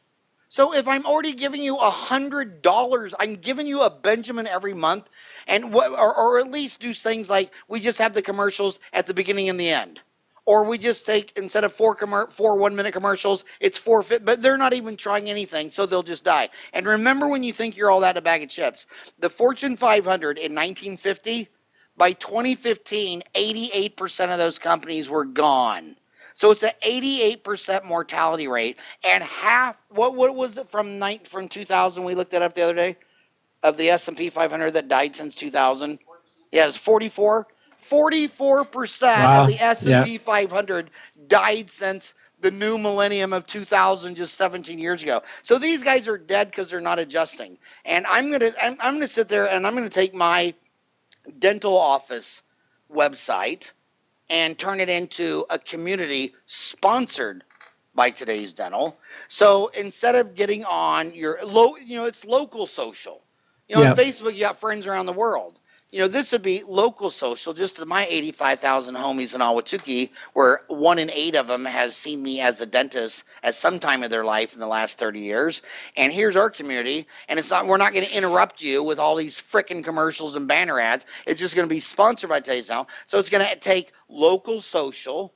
So if I'm already giving you $100, I'm giving you a Benjamin every month, and or at least do things like we just have the commercials at the beginning and the end. Or we just take, instead of four 1-minute commercials, it's 4, but they're not even trying anything, so they'll just die. And remember, when you think you're all that, a bag of chips, the Fortune 500 in 1950, by 2015, 88% of those companies were gone. So it's an 88% mortality rate, and half, what was it from 2000, we looked that up the other day, of the S&P 500 that died since 2000? Yeah, it's 44. 44% of the S&P 500 died since the new millennium of 2000, just 17 years ago. So these guys are dead because they're not adjusting. And I'm gonna sit there and I'm gonna take my dental office website and turn it into a community sponsored by Today's Dental. So instead of getting on your it's local social. On Facebook, you got friends around the world. This would be local social, just to my 85,000 homies in Ahwatukee, where 1 in 8 of them has seen me as a dentist at some time of their life in the last 30 years. And here's our community. And we're not going to interrupt you with all these frickin' commercials and banner ads. It's just going to be sponsored by Today's Dental. So it's going to take local social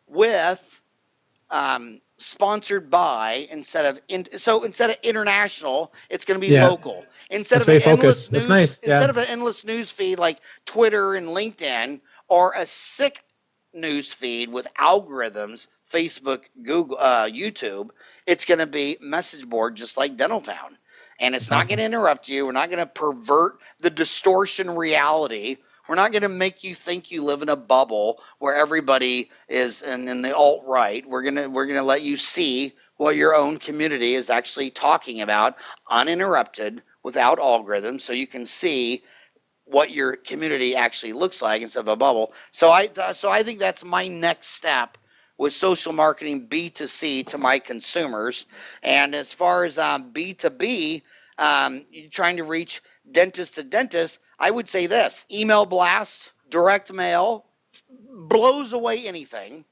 with sponsored by, instead of international, it's going to be local. Instead of an endless news, instead of an endless news feed like Twitter and LinkedIn, or a sick news feed with algorithms, Facebook, Google, YouTube, it's going to be message board just like Dental Town. And it's not going to interrupt you. We're not going to pervert the distortion reality. We're not going to make you think you live in a bubble where everybody is in the alt-right. We're gonna let you see what your own community is actually talking about, uninterrupted, without algorithms, so you can see what your community actually looks like instead of a bubble. So I think that's my next step with social marketing, B2C, to my consumers. And as far as B2B, trying to reach dentist to dentist, I would say this: email blast, direct mail, blows away anything.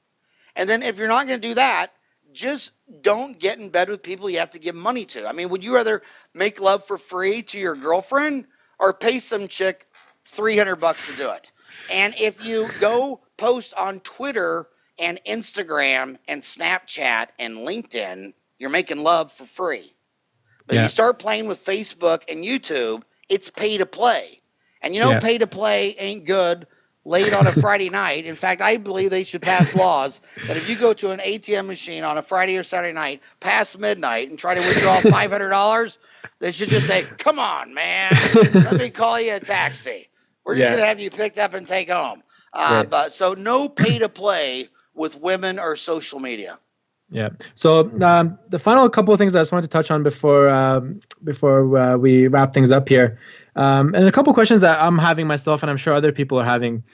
And then if you're not going to do that, just don't get in bed with people you have to give money to. I mean, would you rather make love for free to your girlfriend or pay some chick $300 to do it? And if you go post on Twitter and Instagram and Snapchat and LinkedIn, you're making love for free. But if you start playing with Facebook and YouTube, it's pay to play. And pay to play ain't good late on a Friday night. In fact, I believe they should pass laws that if you go to an ATM machine on a Friday or Saturday night past midnight and try to withdraw $500, they should just say, "Come on, man, let me call you a taxi. We're just going to have you picked up and take home." But so no pay to play with women or social media. Yeah. So the final couple of things I just wanted to touch on before we wrap things up here, and a couple of questions that I'm having myself, and I'm sure other people are having.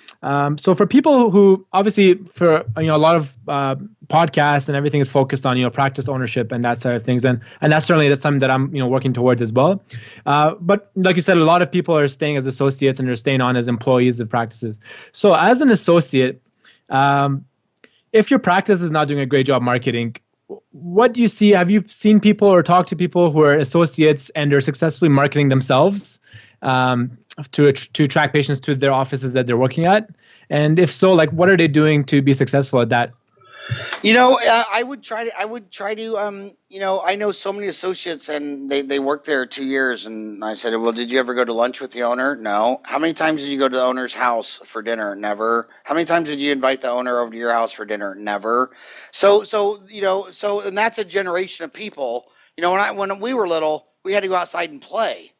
So for people who obviously, for a lot of podcasts and everything is focused on practice ownership and that side of things, and that's something that I'm working towards as well. But like you said, a lot of people are staying as associates and they're staying on as employees of practices. So as an associate, if your practice is not doing a great job marketing, what do you see? Have you seen people or talked to people who are associates and are successfully marketing themselves to attract patients to their offices that they're working at? And if so, what are they doing to be successful at that? I would try to, I know so many associates and they worked there 2 years, and I said, "Well, did you ever go to lunch with the owner?" No. How many times did you go to the owner's house for dinner? Never. How many times did you invite the owner over to your house for dinner? Never. So, and that's a generation of people. When we were little, we had to go outside and play.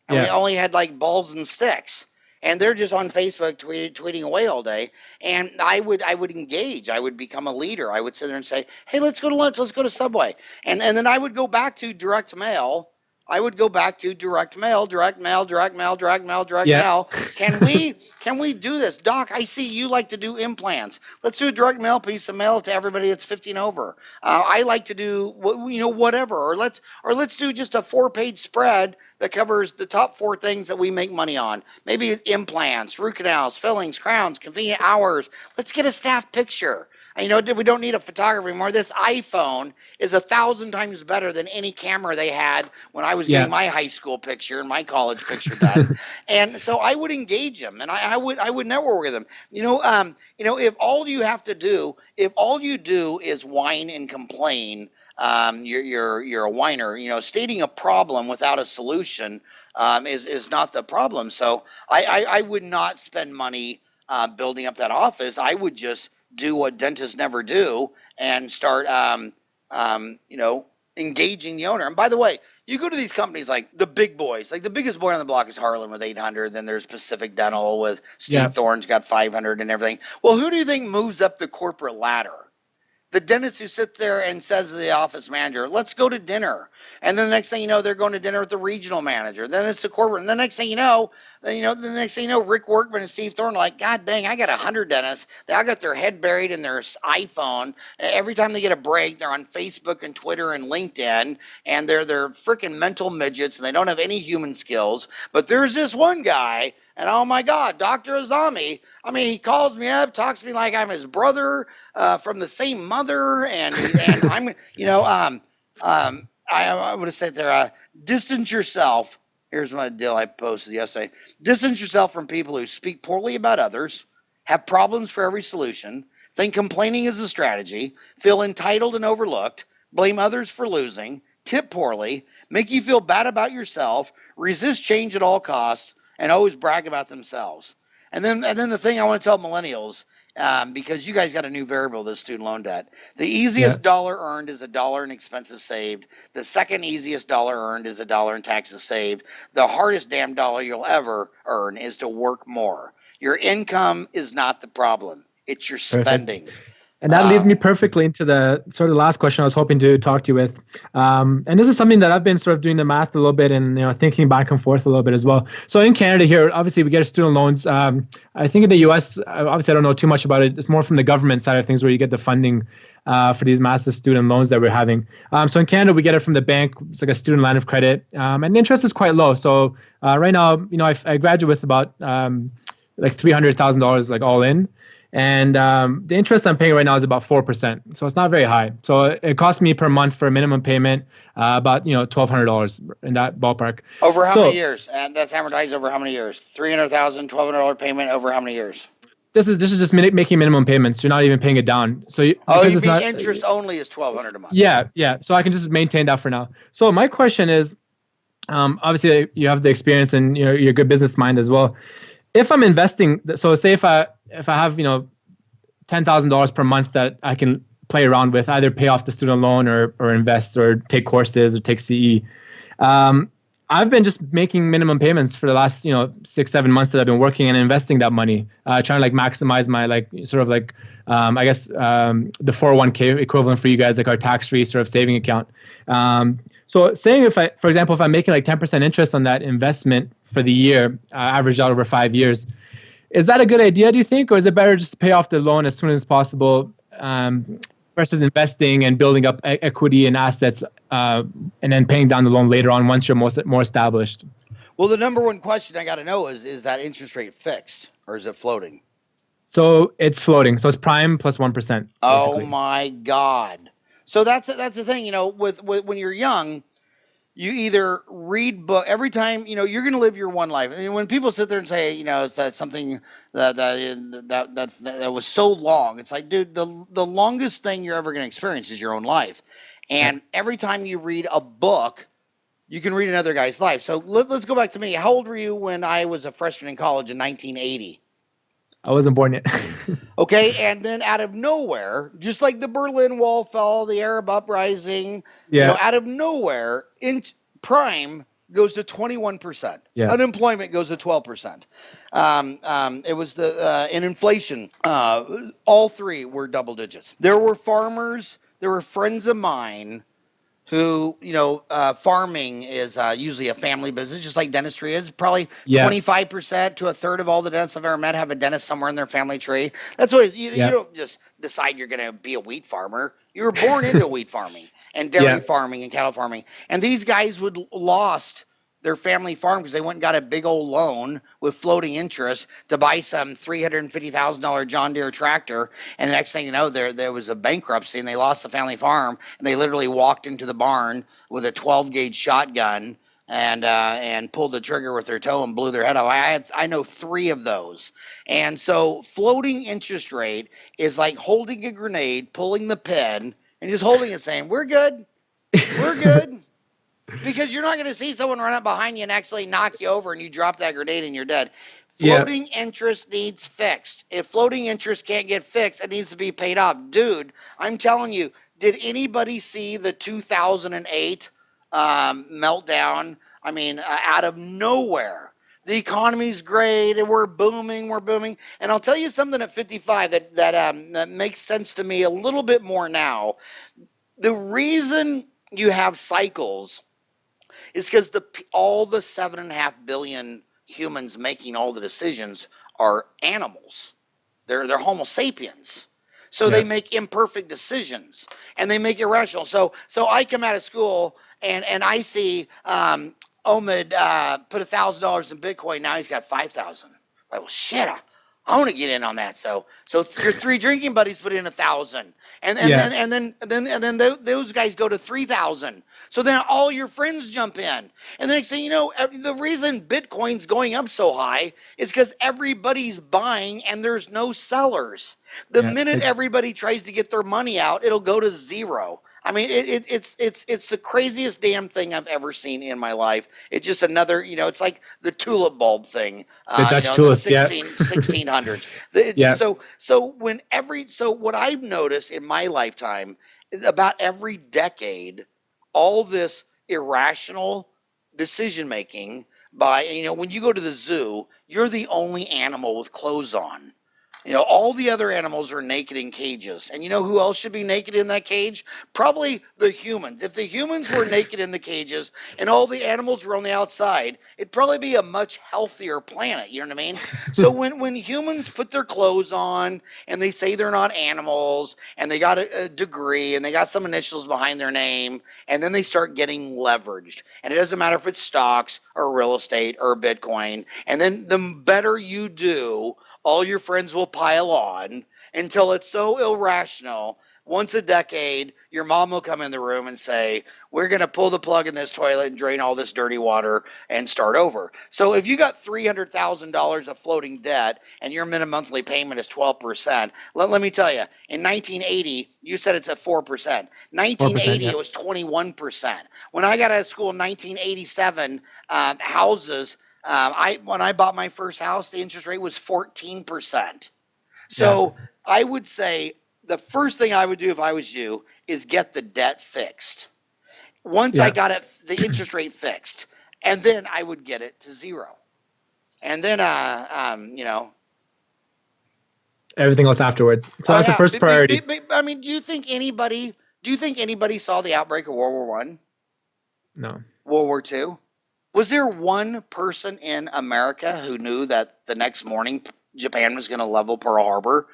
And we only had balls and sticks. And they're just on Facebook tweeting away all day. And I would engage. I would become a leader. I would sit there and say, "Hey, let's go to lunch. Let's go to Subway." And then I would go back to direct mail. Direct mail. Can we do this? "Doc, I see you like to do implants. Let's do a direct mail piece of mail to everybody that's 15 over. I like to do whatever. Or let's do just a 4-page spread that covers the top 4 things that we make money on. Maybe implants, root canals, fillings, crowns, convenient hours. Let's get a staff picture." We don't need a photographer anymore. This iPhone is 1,000 times better than any camera they had when I was getting my high school picture and my college picture done. And so I would engage them, and I would network with them. If all you have to do, if all you do is whine and complain, you're a whiner. Stating a problem without a solution is not the problem. So I would not spend money building up that office. I would just do what dentists never do and start, engaging the owner. And by the way, you go to these companies like the big boys, like the biggest boy on the block is Harlan with 800. Then there's Pacific Dental with Steve Thorne's got 500 and everything. Well, who do you think moves up the corporate ladder? The dentist who sits there and says to the office manager, let's go to dinner. And then the next thing you know, they're going to dinner with the regional manager. Then it's the corporate. And the next thing you know, Rick Workman and Steve Thorne are like, God dang, I got 100 dentists. They all got their head buried in their iPhone. Every time they get a break, they're on Facebook and Twitter and LinkedIn. And they're freaking mental midgets and they don't have any human skills. But there's this one guy, and oh my God, Dr. Azami. I mean, he calls me up, talks to me like I'm his brother from the same mother, and I'm, I would have said there, distance yourself. Here's my deal I posted yesterday. Distance yourself from people who speak poorly about others, have problems for every solution, think complaining is a strategy, feel entitled and overlooked, blame others for losing, tip poorly, make you feel bad about yourself, resist change at all costs, and always brag about themselves. And then the thing I want to tell millennials, because you guys got a new variable, this student loan debt. The easiest dollar earned is $1 in expenses saved. The second easiest dollar earned is $1 in taxes saved. The hardest damn dollar you'll ever earn is to work more. Your income is not the problem. It's your spending. Perfect. And that leads me perfectly into the sort of last question I was hoping to talk to you with. And this is something that I've been sort of doing the math a little bit and thinking back and forth a little bit as well. So in Canada here, obviously we get student loans. I think in the US, obviously I don't know too much about it. It's more from the government side of things where you get the funding for these massive student loans that we're having. So in Canada, we get it from the bank. It's like a student line of credit. And the interest is quite low. So right now, I graduate with about like $300,000 like all in. And the interest I'm paying right now is about 4%. So it's not very high. So it costs me per month for a minimum payment about $1,200 in that ballpark. Over how many years? And that's amortized over how many years? $300,000, $1,200 payment over how many years? This is just making minimum payments. You're not even paying it down. So interest only is $1,200 a month. Yeah. So I can just maintain that for now. So my question is, obviously you have the experience and you're a good business mind as well. If I'm investing, so say if I have $10,000 per month that I can play around with, either pay off the student loan or invest or take courses or take CE. I've been just making minimum payments for the last 6-7 months that I've been working and investing that money, trying to like maximize my the 401k equivalent for you guys, like our tax-free sort of saving account. So saying for example, if I'm making like 10% interest on that investment for the year, averaged out over 5 years, is that a good idea, do you think? Or is it better just to pay off the loan as soon as possible versus investing and building up equity and assets and then paying down the loan later on once you're more established? Well, the number one question I got to know is that interest rate fixed or is it floating? So it's floating. So it's prime plus 1%. Basically. Oh, my God. So that's the thing, with when you're young, you either read book every time, you're going to live your one life. And when people sit there and say, it's something that was so long, it's like, dude, the longest thing you're ever going to experience is your own life. And every time you read a book, you can read another guy's life. So let's go back to me. How old were you when I was a freshman in college in 1980? I wasn't born yet. Okay, and then out of nowhere, just like the Berlin Wall fell, the Arab uprising, out of nowhere, prime goes to 21%. Yeah. Unemployment goes to 12%. It was in inflation. All three were double digits. There were farmers. There were friends of mine who, farming is usually a family business, just like dentistry is. Probably 25% to a third of all the dentists I've ever met have a dentist somewhere in their family tree. That's what it is. You don't just decide you're going to be a wheat farmer. You were born into wheat farming and dairy farming and cattle farming. And these guys lost their family farm because they went and got a big old loan with floating interest to buy some $350,000 John Deere tractor. And the next thing you know, there was a bankruptcy and they lost the family farm. And they literally walked into the barn with a 12 gauge shotgun and pulled the trigger with their toe and blew their head off. I know 3 of those. And so floating interest rate is like holding a grenade, pulling the pin, and just holding it saying, we're good. We're good. Because you're not going to see someone run up behind you and actually knock you over and you drop that grenade and you're dead. Floating interest needs fixed. If floating interest can't get fixed, it needs to be paid off. Dude, I'm telling you, did anybody see the 2008 meltdown? I mean, out of nowhere. The economy's great and we're booming. And I'll tell you something at 55 that makes sense to me a little bit more now. The reason you have cycles is because all the 7.5 billion humans making all the decisions are animals. They're Homo sapiens. So they make imperfect decisions and they make irrational. So I come out of school and I see Omid put $1,000 in Bitcoin. Now he's got 5,000. Like, well, shit, I want to get in on that. So your 3 drinking buddies put in 1,000, and then those guys go to 3,000. So then all your friends jump in, and then say, the reason Bitcoin's going up so high is because everybody's buying and there's no sellers. The minute everybody tries to get their money out, it'll go to zero. I mean, it's the craziest damn thing I've ever seen in my life. It's just another, it's like the tulip bulb thing. The Dutch tulips, the 1600s. So what I've noticed in my lifetime is about every decade, all this irrational decision making by, when you go to the zoo, you're the only animal with clothes on. All the other animals are naked in cages. And you know who else should be naked in that cage? Probably the humans. If the humans were naked in the cages and all the animals were on the outside, it'd probably be a much healthier planet. You know what I mean? So when humans put their clothes on and they say they're not animals and they got a degree and they got some initials behind their name and then they start getting leveraged. And it doesn't matter if it's stocks or real estate or Bitcoin. And then the better you do, all your friends will pile on until it's so irrational. Once a decade, your mom will come in the room and say, we're going to pull the plug in this toilet and drain all this dirty water and start over. So if you got $300,000 of floating debt and your minimum monthly payment is 12%, let me tell you, in 1980, you said it's at 4%. 1980, it was 21%. When I got out of school in 1987, houses... when I bought my first house, the interest rate was 14%. So I would say the first thing I would do if I was you is get the debt fixed. Once I got the interest rate fixed, and then I would get it to zero. And then, everything else afterwards. So that's the first priority. I mean, do you think anybody saw the outbreak of World War I? No. World War II? Was there one person in America who knew that the next morning Japan was going to level Pearl Harbor,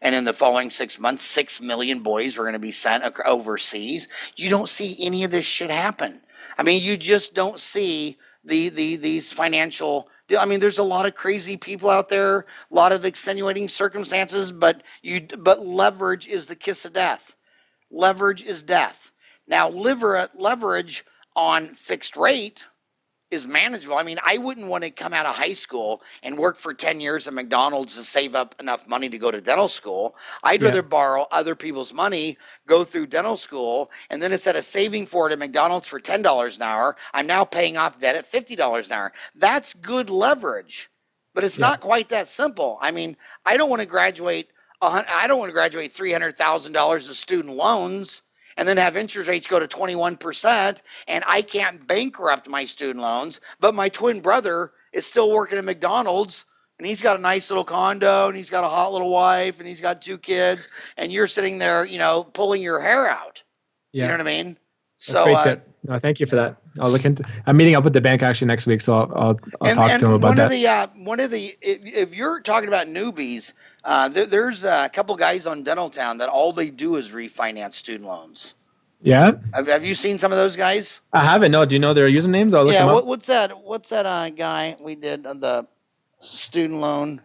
and in the following 6 months, 6 million boys were going to be sent overseas? You don't see any of this shit happen. I mean, you just don't see these financial. I mean, there's a lot of crazy people out there, a lot of extenuating circumstances, but leverage is the kiss of death. Leverage is death. Now, leverage on fixed rate is manageable. I mean, I wouldn't want to come out of high school and work for 10 years at McDonald's to save up enough money to go to dental school. I'd rather borrow other people's money, go through dental school, and then instead of saving for it at McDonald's for $10 an hour, I'm now paying off debt at $50 an hour. That's good leverage, but it's not quite that simple. I mean, I don't want to graduate $300,000 of student loans and then have interest rates go to 21%, and I can't bankrupt my student loans, but my twin brother is still working at McDonald's, and he's got a nice little condo, and he's got a hot little wife, and he's got 2 kids, and you're sitting there, pulling your hair out. You know what I mean? So, great tip. No, thank you for that. I'll look into. I'm meeting up with the bank actually next week, so I'll talk to him about that. If you're talking about newbies, there's a couple guys on Dental Town that all they do is refinance student loans. Yeah. Have you seen some of those guys? I haven't. No. Do you know their usernames? I'll look Yeah. them up. What's that? What's that guy we did on the student loan?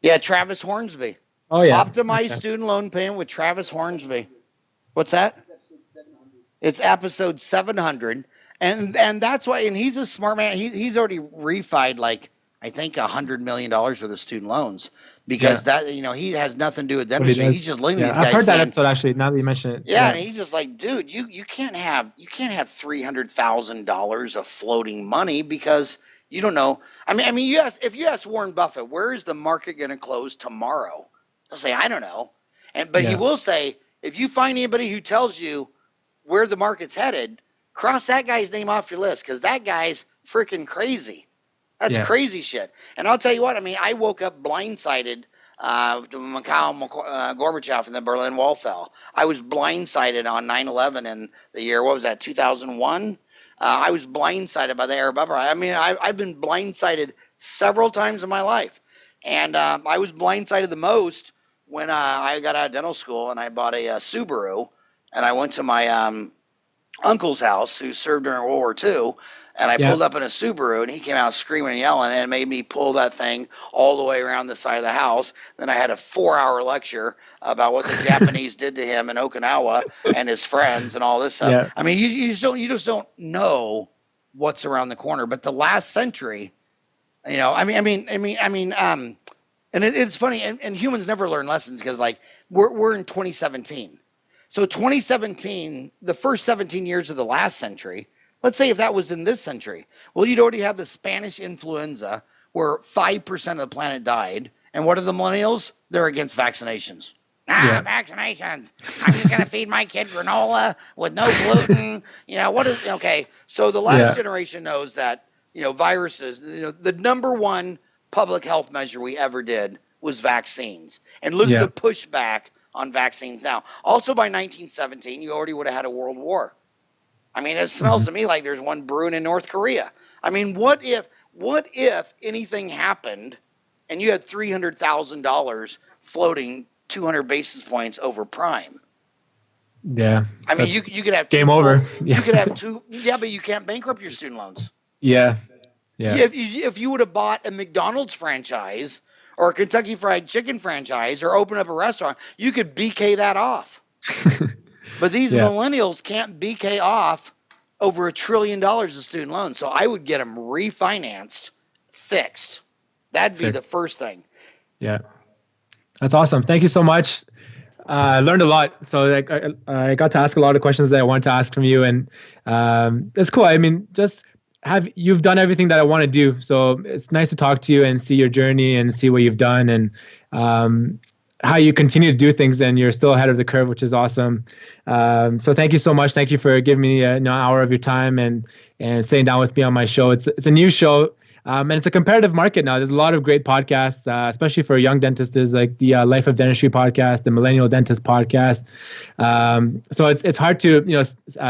Yeah, Travis Hornsby. Oh yeah. Optimize Okay. student loan payment with Travis Hornsby. What's that? It's episode 700. And that's why, and he's a smart man. He's already refied like, I think $100 million worth of student loans because that, he has nothing to do with dentistry. He's just looking at these guys. I've heard saying, that episode actually, now that you mention it. yeah, and he's just like, dude, you can't have $300,000 of floating money because you don't know. I mean, if you ask Warren Buffett, where is the market going to close tomorrow? He'll say, I don't know. But he will say, if you find anybody who tells you where the market's headed, cross that guy's name off your list because that guy's freaking crazy. That's crazy shit. And I'll tell you what, I mean, I woke up blindsided to Mikhail Gorbachev and the Berlin Wall fell. I was blindsided on 9/11 in the year, what was that, 2001? I was blindsided by the Arab uprising. I mean, I've been blindsided several times in my life. And I was blindsided the most when I got out of dental school and I bought a Subaru. And I went to my uncle's house who served during World War II. And I pulled up in a Subaru, and he came out screaming and yelling, and it made me pull that thing all the way around the side of the house. Then I had a 4-hour lecture about what the Japanese did to him in Okinawa and his friends and all this stuff. Yeah. I mean, you just don't know what's around the corner. But the last century, and it's funny, and humans never learn lessons because, like, we're in 2017. So 2017, the first 17 years of the last century. Let's say if that was in this century, well, you'd already have the Spanish influenza where 5% of the planet died. And what are the millennials? They're against vaccinations. Vaccinations. I'm just going to feed my kid granola with no gluten. Okay. So the last generation knows that, viruses, the number one public health measure we ever did was vaccines. And look at the pushback on vaccines now. Also by 1917, you already would have had a world war. I mean, it smells to me like there's one brewing in North Korea. I mean, what if anything happened and you had $300,000 floating 200 basis points over prime? Yeah. I mean, you could have game over. You could have two. Yeah, but you can't bankrupt your student loans. Yeah. Yeah. If you would have bought a McDonald's franchise or a Kentucky Fried Chicken franchise or open up a restaurant, you could BK that off. But these millennials can't BK off over $1 trillion of student loans. So I would get them refinanced, fixed. That'd be the first thing. Yeah. That's awesome. Thank you so much. I learned a lot. So I got to ask a lot of questions that I wanted to ask from you. And it's cool. I mean, you've done everything that I want to do. So it's nice to talk to you and see your journey and see what you've done and how you continue to do things, and you're still ahead of the curve, which is awesome. So thank you so much. Thank you for giving me an hour of your time and sitting down with me on my show. It's a new show. And it's a competitive market now. There's a lot of great podcasts, especially for young dentists. There's like the Life of Dentistry podcast, the Millennial Dentist podcast. So it's hard to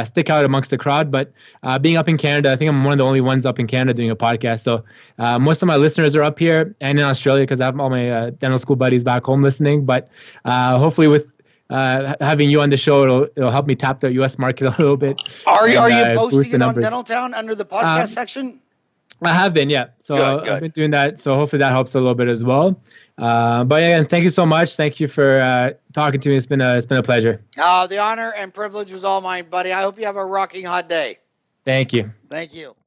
stick out amongst the crowd. But being up in Canada, I think I'm one of the only ones up in Canada doing a podcast. So most of my listeners are up here and in Australia because I have all my dental school buddies back home listening. But hopefully with having you on the show, it'll help me tap the U.S. market a little bit. Are you posting it on Dental Town under the podcast section? I have been, yeah. So good. I've been doing that. So hopefully that helps a little bit as well. But again, thank you so much. Thank you for talking to me. It's been a pleasure. The honor and privilege was all mine, buddy. I hope you have a rocking hot day. Thank you. Thank you.